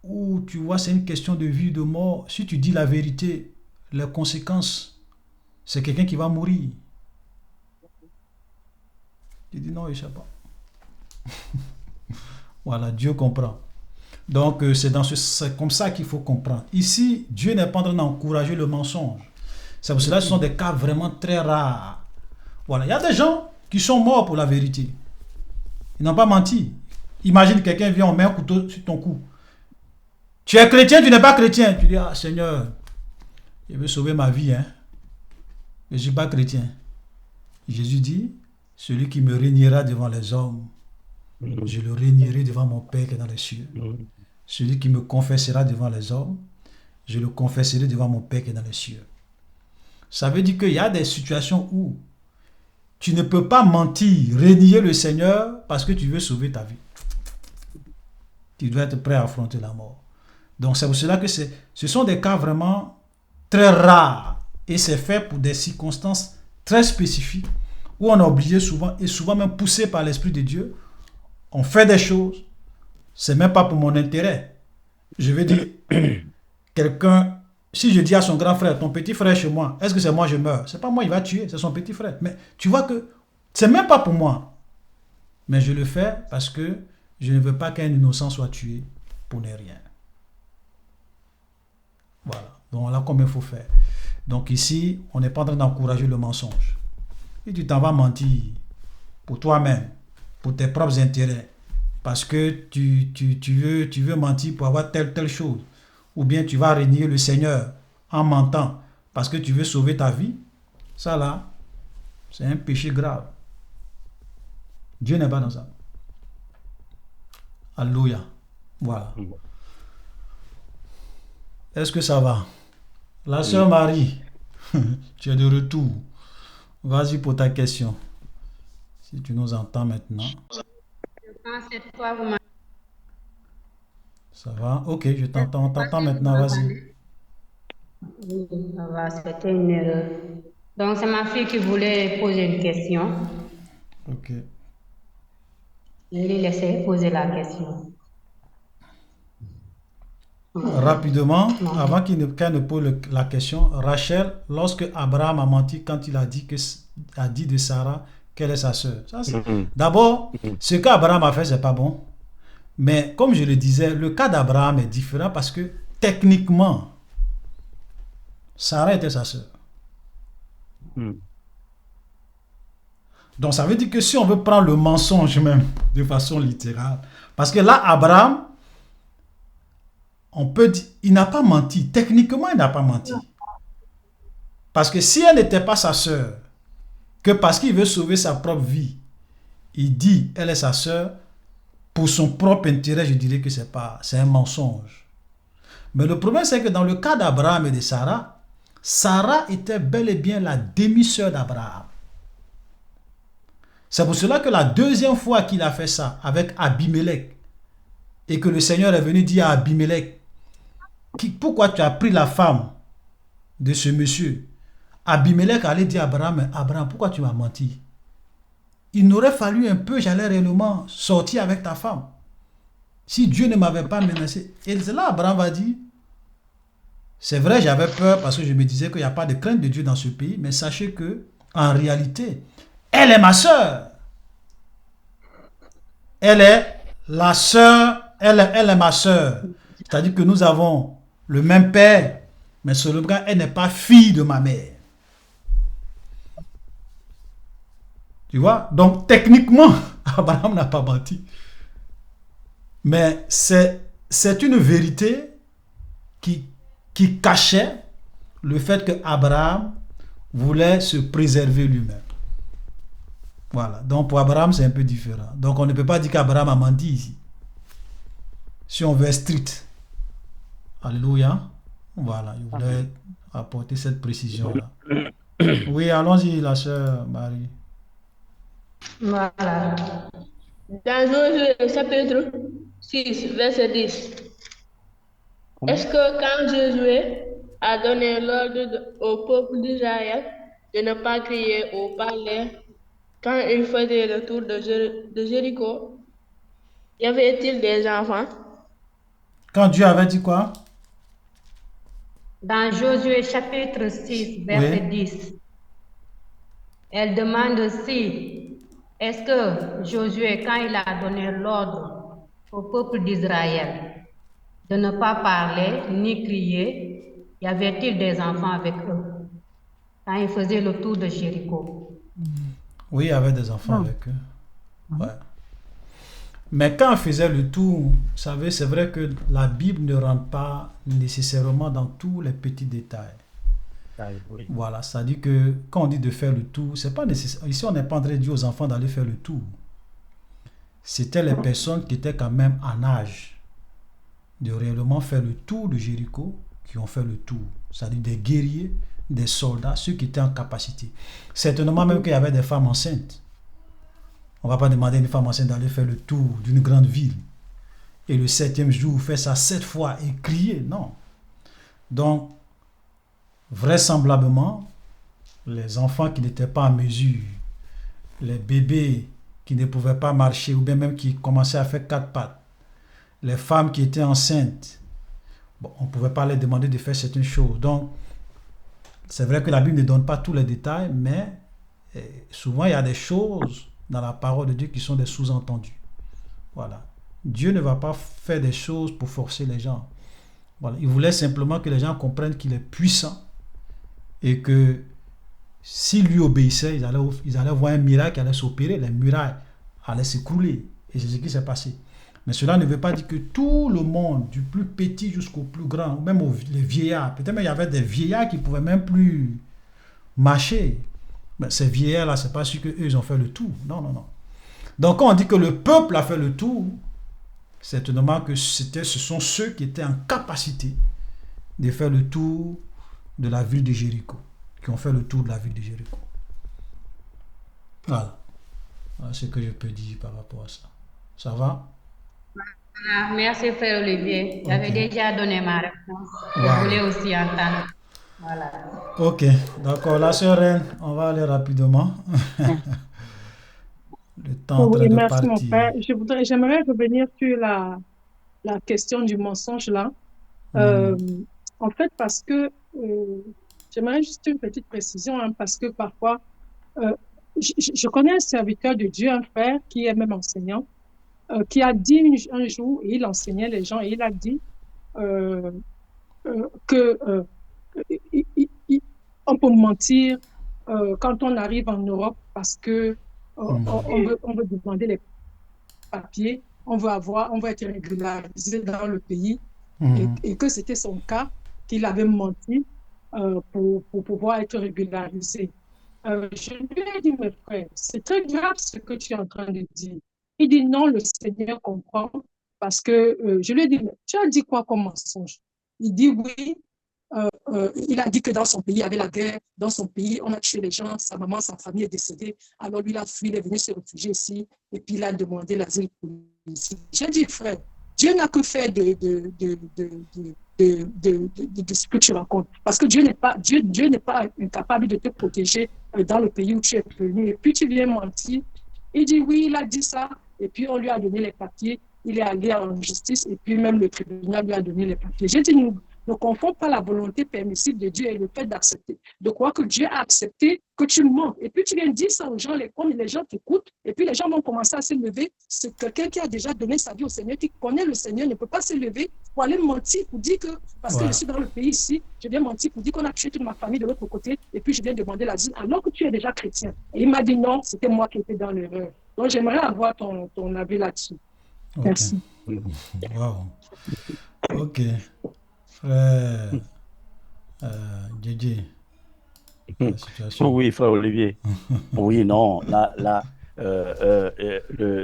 où tu vois c'est une question de vie ou de mort. Si tu dis la vérité, les conséquences, c'est quelqu'un qui va mourir. Tu dis non, il ne sait pas. Voilà, Dieu comprend. Donc c'est comme ça qu'il faut comprendre. Ici, Dieu n'est pas en train d'encourager le mensonge. C'est pour cela que ce sont des cas vraiment très rares. Voilà, il y a des gens qui sont morts pour la vérité. Ils n'ont pas menti. Imagine quelqu'un vient, on met un couteau sur ton cou. Tu es chrétien, tu n'es pas chrétien. Tu dis, ah Seigneur, je veux sauver ma vie. Hein. Je ne suis pas chrétien. Jésus dit, celui qui me régnera devant les hommes, je le régnerai devant mon Père qui est dans les cieux. Celui qui me confessera devant les hommes, je le confesserai devant mon Père qui est dans les cieux. Ça veut dire qu'il y a des situations où tu ne peux pas mentir, renier le Seigneur parce que tu veux sauver ta vie. Tu dois être prêt à affronter la mort. Donc c'est pour cela que ce sont des cas vraiment très rares et c'est fait pour des circonstances très spécifiques où on est obligé souvent et souvent même poussé par l'Esprit de Dieu. On fait des choses, c'est même pas pour mon intérêt. Je veux dire, quelqu'un... Si je dis à son grand frère, ton petit frère est chez moi, est-ce que c'est moi je meurs? C'est pas moi, il va tuer, c'est son petit frère. Mais tu vois que c'est même pas pour moi. Mais je le fais parce que je ne veux pas qu'un innocent soit tué pour ne rien. Voilà. Donc voilà comment il faut faire. Donc ici, on n'est pas en train d'encourager le mensonge. Et tu t'en vas mentir pour toi-même, pour tes propres intérêts. Parce que tu veux mentir pour avoir telle chose. Ou bien tu vas renier le Seigneur en mentant parce que tu veux sauver ta vie, ça là, c'est un péché grave. Dieu n'est pas dans ça. Alléluia. Voilà. Est-ce que ça va? La sœur Marie, tu es de retour. Vas-y pour ta question. Si tu nous entends maintenant. Je pense cette fois, vous m'entendez. Ça va? Ok, je t'entends. On t'entend maintenant, vas-y. Oui, ça va, c'était une erreur. Donc, c'est ma fille qui voulait poser une question. Ok. Je lui laisser poser la question. Rapidement, avant qu'elle ne pose la question, Rachel, lorsque Abraham a menti quand il a dit de Sarah qu'elle est sa sœur. D'abord, ce qu'Abraham a fait, c'est pas bon. Mais comme je le disais, le cas d'Abraham est différent parce que techniquement, Sarah était sa sœur. Donc ça veut dire que si on veut prendre le mensonge même de façon littérale, parce que là, Abraham, on peut dire, il n'a pas menti. Techniquement, il n'a pas menti. Parce que si elle n'était pas sa sœur, que parce qu'il veut sauver sa propre vie, il dit elle est sa sœur, pour son propre intérêt, je dirais que c'est un mensonge. Mais le problème, c'est que dans le cas d'Abraham et de Sarah, Sarah était bel et bien la demi-sœur d'Abraham. C'est pour cela que la deuxième fois qu'il a fait ça avec Abimelech, et que le Seigneur est venu dire à Abimelech, pourquoi tu as pris la femme de ce monsieur? Abimelech allait dire à Abraham, Abraham, pourquoi tu m'as menti? Il n'aurait fallu un peu, j'allais réellement sortir avec ta femme. Si Dieu ne m'avait pas menacé. Et là, Abraham va dire, c'est vrai, j'avais peur parce que je me disais qu'il n'y a pas de crainte de Dieu dans ce pays, mais sachez que, en réalité, elle est ma sœur. Elle est la sœur, elle est ma sœur. C'est-à-dire que nous avons le même père, mais seulement elle n'est pas fille de ma mère. Tu vois? Donc, techniquement, Abraham n'a pas menti. Mais c'est une vérité qui cachait le fait que Abraham voulait se préserver lui-même. Voilà. Donc, pour Abraham, c'est un peu différent. Donc, on ne peut pas dire qu'Abraham a menti ici. Si on veut être strict. Alléluia. Voilà, je voulais apporter cette précision-là. Oui, allons-y, la sœur Marie. Voilà. Dans Josué chapitre 6, verset 10, est-ce que quand Josué a donné l'ordre au peuple d'Israël de ne pas crier ou parler quand il faisait le tour de Jéricho, y avait-il des enfants? Quand Dieu avait dit quoi? Dans Josué chapitre 6, verset Oui. 10, elle demande si, est-ce que Josué, quand il a donné l'ordre au peuple d'Israël de ne pas parler ni crier, y avait-il des enfants avec eux quand il faisait le tour de Jéricho? Oui, il y avait des enfants avec eux. Ouais. Mais quand on faisait le tour, vous savez, c'est vrai que la Bible ne rentre pas nécessairement dans tous les petits détails. Oui. Voilà, c'est-à-dire que quand on dit de faire le tour, c'est pas nécessaire. Ici, on n'est pas en train de dire aux enfants d'aller faire le tour. C'était les personnes qui étaient quand même en âge de réellement faire le tour de Jéricho qui ont fait le tour. C'est-à-dire des guerriers, des soldats, ceux qui étaient en capacité. Certainement même qu'il y avait des femmes enceintes. On ne va pas demander à une femme enceinte d'aller faire le tour d'une grande ville. Et le 7e jour, faire ça 7 fois et crier. Non. Donc, vraisemblablement, les enfants qui n'étaient pas en mesure, les bébés qui ne pouvaient pas marcher ou bien même qui commençaient à faire 4 pattes, les femmes qui étaient enceintes, bon, on ne pouvait pas les demander de faire certaines choses. Donc, c'est vrai que la Bible ne donne pas tous les détails, mais souvent il y a des choses dans la parole de Dieu qui sont des sous-entendus. Voilà. Dieu ne va pas faire des choses pour forcer les gens. Voilà. Il voulait simplement que les gens comprennent qu'il est puissant et que s'ils lui obéissaient, ils allaient voir un miracle qui allait s'opérer, les murailles allaient s'écrouler. Et c'est ce qui s'est passé. Mais cela ne veut pas dire que tout le monde, du plus petit jusqu'au plus grand, ou même les vieillards, peut-être même il y avait des vieillards qui ne pouvaient même plus marcher. Mais ces vieillards-là, c'est pas sûr qu'eux, ils ont fait le tour. Non, non, non. Donc, quand on dit que le peuple a fait le tour, c'est étonnamment que ce sont ceux qui étaient en capacité de faire le tour de la ville de Jéricho, qui ont fait le tour de la ville de Jéricho. Voilà. Voilà ce que je peux dire par rapport à ça. Ça va? Ah, merci, frère Olivier. J'avais déjà donné ma réponse. Je voulais aussi entendre. Voilà. Ok, d'accord. La sœur Reine, on va aller rapidement. Le temps en train de merci, partir. mon frère. J'aimerais revenir sur la question du mensonge là. En fait, parce que j'aimerais juste une petite précision, hein, parce que parfois, je connais un serviteur de Dieu, un frère qui est même enseignant, qui a dit un jour, et il enseignait les gens, et il a dit que on peut mentir quand on arrive en Europe parce que on veut demander les papiers, on veut être régularisé dans le pays, et que c'était son cas, qu'il avait menti pour pouvoir être régularisé. Je lui ai dit, mes frères, c'est très grave ce que tu es en train de dire. Il dit non, le Seigneur comprend, parce que je lui ai dit, tu as dit quoi comme mensonge? Il dit oui. Il a dit que dans son pays, il y avait la guerre. Dans son pays, on a tué les gens. Sa maman, sa famille est décédée. Alors lui, il a fui, il est venu se réfugier ici. Et puis, il a demandé l'asile politique. J'ai dit, frère, Dieu n'a que fait de ce que tu racontes. Parce que Dieu n'est pas incapable de te protéger dans le pays où tu es venu. Et puis, tu viens mentir. Il dit, oui, il a dit ça. Et puis, on lui a donné les papiers. Il est allé en justice. Et puis, même le tribunal lui a donné les papiers. J'ai dit, ne confonds pas la volonté permissive de Dieu et le fait d'accepter. De croire que Dieu a accepté que tu mens. Et puis tu viens dire ça aux gens, les gens t'écoutent, et puis les gens vont commencer à se lever. C'est quelqu'un qui a déjà donné sa vie au Seigneur, qui connaît le Seigneur, ne peut pas se lever pour aller mentir, pour dire que, parce que je suis dans le pays ici, je viens mentir pour dire qu'on a tué toute ma famille de l'autre côté, et puis je viens demander l'asile, alors que tu es déjà chrétien. Et il m'a dit non, c'était moi qui étais dans l'erreur. Donc j'aimerais avoir ton avis là-dessus. Okay. Merci. Wow. Ok. Frère JJ. Oui, frère Olivier. Oui, non.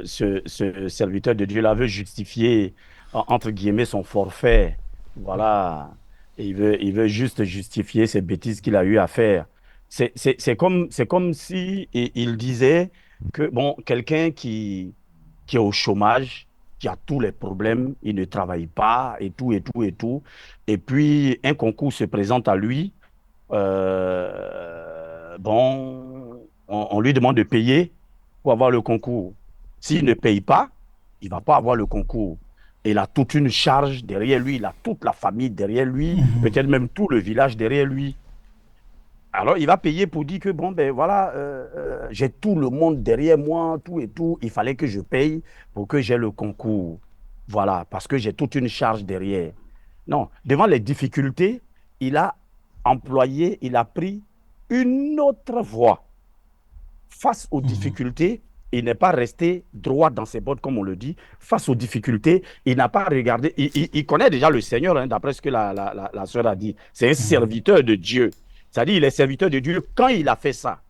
Ce serviteur de Dieu là veut justifier, entre guillemets, son forfait Voilà. Et il veut juste justifier ces bêtises qu'il a eu à faire. C'est comme si il disait que, bon, quelqu'un qui est au chômage, qui a tous les problèmes, il ne travaille pas et tout, et tout, et tout. Et puis, un concours se présente à lui. Bon, on lui demande de payer pour avoir le concours. S'il ne paye pas, il ne va pas avoir le concours. Il a toute une charge derrière lui, il a toute la famille derrière lui, peut-être même tout le village derrière lui. Alors, il va payer pour dire que, bon, ben voilà, j'ai tout le monde derrière moi, tout et tout. Il fallait que je paye pour que j'ai le concours. Voilà, parce que j'ai toute une charge derrière. Non, devant les difficultés, il a employé, il a pris une autre voie. Face aux difficultés, il n'est pas resté droit dans ses bottes, comme on le dit. Face aux difficultés, il n'a pas regardé. Il connaît déjà le Seigneur, hein, d'après ce que la sœur a dit. C'est un serviteur de Dieu. C'est-à-dire, il est serviteur de Dieu quand il a fait ça.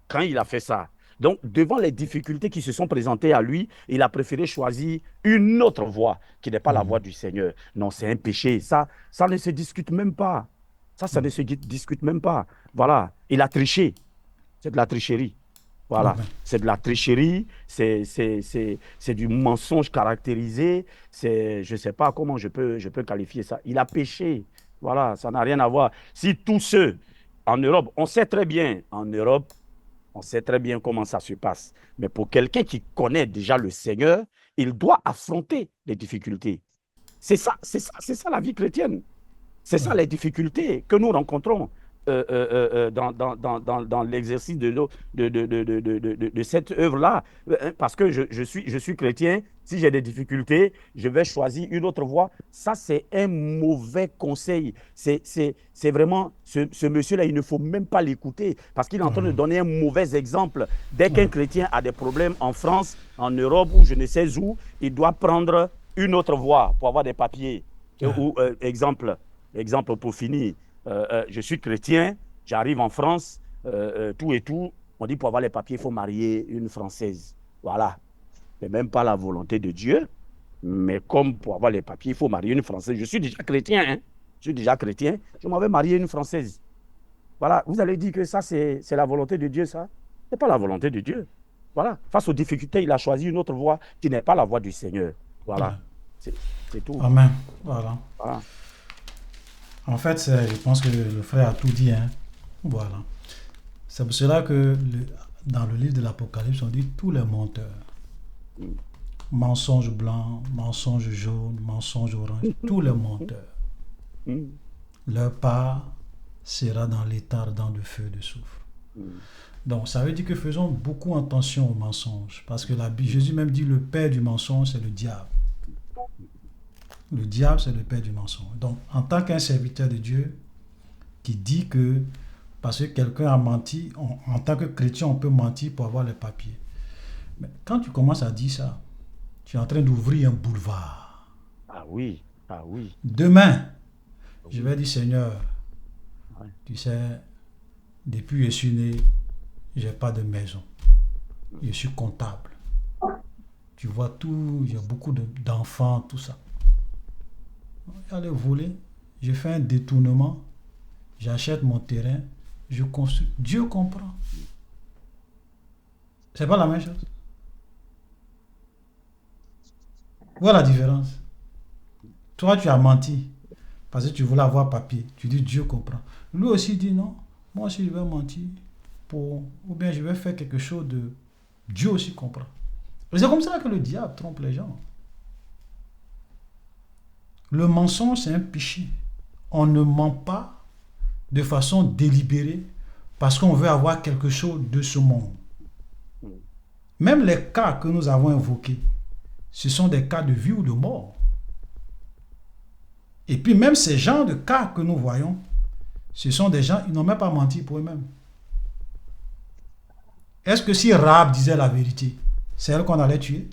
Quand il a fait ça. Donc, devant les difficultés qui se sont présentées à lui, il a préféré choisir une autre voie qui n'est pas la voie du Seigneur. Non, c'est un péché. Ça ne se discute même pas. Ça ne se discute même pas. Voilà. Il a triché. C'est de la tricherie. Voilà. C'est de la tricherie. C'est du mensonge caractérisé. Je ne sais pas comment je peux qualifier ça. Il a péché. Voilà. Ça n'a rien à voir. Si tous ceux en Europe, on sait très bien, en Europe, on sait très bien comment ça se passe. Mais pour quelqu'un qui connaît déjà le Seigneur, il doit affronter les difficultés. C'est ça la vie chrétienne. C'est ça les difficultés que nous rencontrons dans l'exercice de cette œuvre-là. Parce que je suis chrétien, si j'ai des difficultés, je vais choisir une autre voie. Ça, c'est un mauvais conseil. C'est vraiment, ce monsieur-là, il ne faut même pas l'écouter parce qu'il est en train de donner un mauvais exemple. Dès qu'un chrétien a des problèmes en France, en Europe ou je ne sais où, il doit prendre une autre voie pour avoir des papiers. Ou, exemple pour finir, je suis chrétien, j'arrive en France, tout et tout, on dit pour avoir les papiers, il faut marier une Française. Voilà. Ce n'est même pas la volonté de Dieu, mais comme pour avoir les papiers, il faut marier une Française. Je suis déjà chrétien, hein? Je suis déjà chrétien, je m'avais marié une Française. Voilà, vous allez dire que ça, c'est la volonté de Dieu, ça? Ce n'est pas la volonté de Dieu. Voilà, face aux difficultés, il a choisi une autre voie qui n'est pas la voie du Seigneur. Voilà, c'est tout. Amen, voilà. En fait, je pense que le frère a tout dit, hein. Voilà. C'est pour cela que dans le livre de l'Apocalypse, on dit tous les menteurs. Mensonge blanc, mensonge jaune, mensonge orange, tous les menteurs. Leur part sera dans l'étang ardent de feu et de soufre. Donc, ça veut dire que faisons beaucoup attention aux mensonges. Parce que Jésus même dit le père du mensonge, c'est le diable. Le diable, c'est le père du mensonge. Donc, en tant qu'un serviteur de Dieu qui dit que parce que quelqu'un a menti, en tant que chrétien, on peut mentir pour avoir les papiers. Mais quand tu commences à dire ça, tu es en train d'ouvrir un boulevard. Ah oui, ah oui. Demain, je vais dire, Seigneur, tu sais, depuis que je suis né, je n'ai pas de maison. Je suis comptable. Tu vois tout, il y a beaucoup d'enfants, tout ça. J'allais voler, je fais un détournement, j'achète mon terrain, je construis. Dieu comprend. C'est pas la même chose. Voilà la différence. Toi, tu as menti parce que tu voulais avoir papier. Tu dis Dieu comprend. Lui aussi dit non. Moi aussi, je vais mentir ou bien je vais faire quelque chose de... Dieu aussi comprend. Et c'est comme ça que le diable trompe les gens. Le mensonge, c'est un péché. On ne ment pas de façon délibérée parce qu'on veut avoir quelque chose de ce monde. Même les cas que nous avons invoqués, ce sont des cas de vie ou de mort. Et puis même ces genres de cas que nous voyons, ce sont des gens, ils n'ont même pas menti pour eux-mêmes. Est-ce que si Rahab disait la vérité, c'est elle qu'on allait tuer?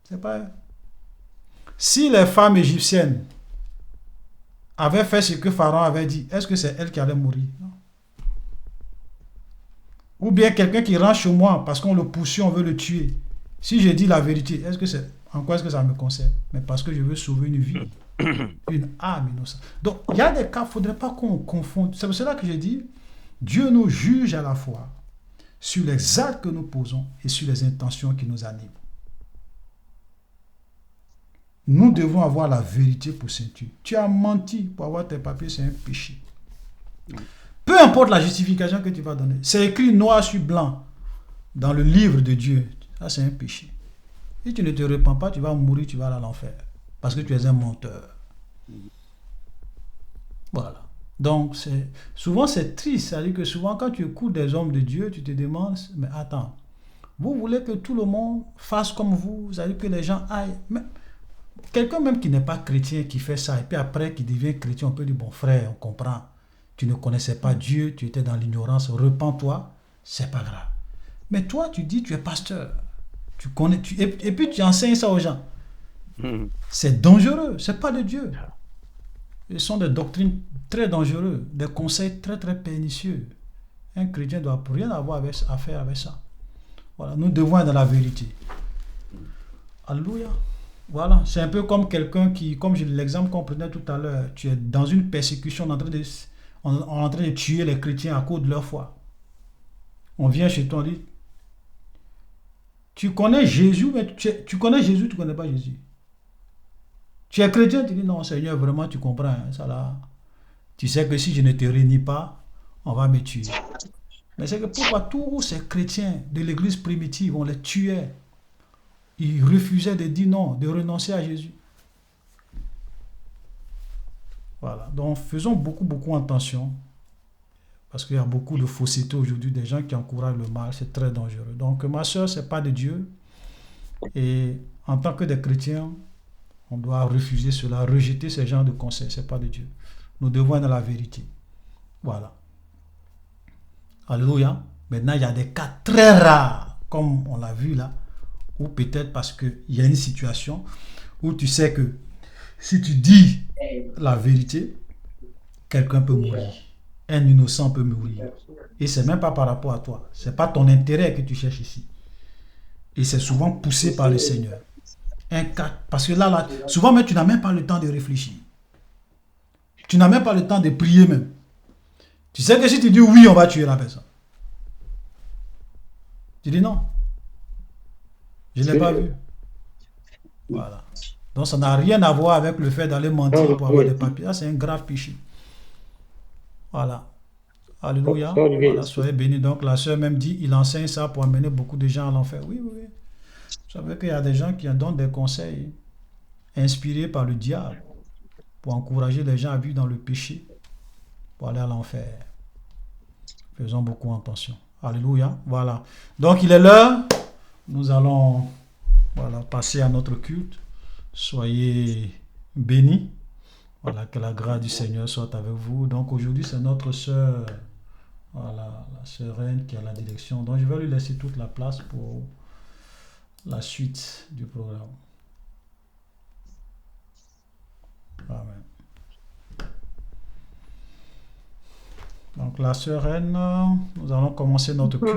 C'est pas elle. Si les femmes égyptiennes avaient fait ce que Pharaon avait dit, est-ce que c'est elle qui allait mourir? Non. Ou bien quelqu'un qui rentre chez moi parce qu'on le poursuit, on veut le tuer. Si je dis la vérité, en quoi est-ce que ça me concerne? Mais parce que je veux sauver une vie, une âme innocente. Donc, il y a des cas, il ne faudrait pas qu'on confonde. C'est pour cela que je dis, Dieu nous juge à la fois sur les actes que nous posons et sur les intentions qui nous animent. Nous devons avoir la vérité pour ceinture. Tu as menti pour avoir tes papiers, c'est un péché. Peu importe la justification que tu vas donner, c'est écrit noir sur blanc dans le livre de Dieu. Ça, c'est un péché. Si tu ne te repens pas, tu vas mourir, tu vas aller à l'enfer. Parce que tu es un menteur. Voilà. Donc, souvent, c'est triste. C'est-à-dire que souvent, quand tu écoutes des hommes de Dieu, tu te demandes, mais attends, vous voulez que tout le monde fasse comme vous? C'est-à-dire que les gens aillent... Mais quelqu'un même qui n'est pas chrétien, qui fait ça, et puis après, qui devient chrétien, on peut dire, bon frère, on comprend. Tu ne connaissais pas Dieu, tu étais dans l'ignorance, repens-toi, c'est pas grave. Mais toi, tu dis, tu es pasteur. Tu connais, et puis tu enseignes ça aux gens. C'est dangereux, c'est pas de Dieu. Ce sont des doctrines très dangereuses, des conseils très très pernicieux. Un chrétien ne doit rien avoir à faire avec ça. Voilà, nous devons être dans la vérité. Alléluia. Voilà, c'est un peu comme quelqu'un qui, comme l'exemple qu'on prenait tout à l'heure, tu es dans une persécution, en train de tuer les chrétiens à cause de leur foi. On vient chez toi, on dit, tu connais Jésus, mais tu connais Jésus, tu ne connais pas Jésus. Tu es chrétien, tu dis non, Seigneur, vraiment, tu comprends. Hein, ça là, tu sais que si je ne te réunis pas, on va me tuer. Mais c'est que pourquoi tous ces chrétiens de l'église primitive, on les tuait. Ils refusaient de dire non, de renoncer à Jésus. Voilà. Donc, faisons beaucoup attention. Parce qu'il y a beaucoup de fausseté aujourd'hui, des gens qui encouragent le mal, c'est très dangereux. Donc, ma soeur, ce n'est pas de Dieu. Et en tant que des chrétiens, on doit refuser cela, rejeter ce genre de conseils, ce n'est pas de Dieu. Nous devons être dans la vérité. Voilà. Alléluia. Maintenant, il y a des cas très rares, comme on l'a vu là, ou peut-être parce qu'il y a une situation où tu sais que si tu dis la vérité, quelqu'un peut mourir. Un innocent peut mourir. Et ce n'est même pas par rapport à toi. Ce n'est pas ton intérêt que tu cherches ici. Et c'est souvent poussé par le Seigneur. Un cas, parce que là, souvent, mais tu n'as même pas le temps de réfléchir. Tu n'as même pas le temps de prier même. Tu sais que si tu dis oui, on va tuer la personne. Tu dis non. Je ne l'ai pas vu. Voilà. Donc ça n'a rien à voir avec le fait d'aller mentir pour avoir des papiers. Là, c'est un grave péché. Voilà. Alléluia. Voilà, soyez bénis. Donc la sœur même dit, il enseigne ça pour amener beaucoup de gens à l'enfer. Oui. Vous savez qu'il y a des gens qui donnent des conseils inspirés par le diable pour encourager les gens à vivre dans le péché, pour aller à l'enfer. Faisons beaucoup attention. Alléluia. Voilà. Donc il est l'heure. Nous allons passer à notre culte. Soyez bénis. Voilà, que la grâce du Seigneur soit avec vous. Donc aujourd'hui, c'est notre sœur, la sœur Reine qui a la direction. Donc je vais lui laisser toute la place pour la suite du programme. Amen. Donc la sœur Reine, nous allons commencer notre culte.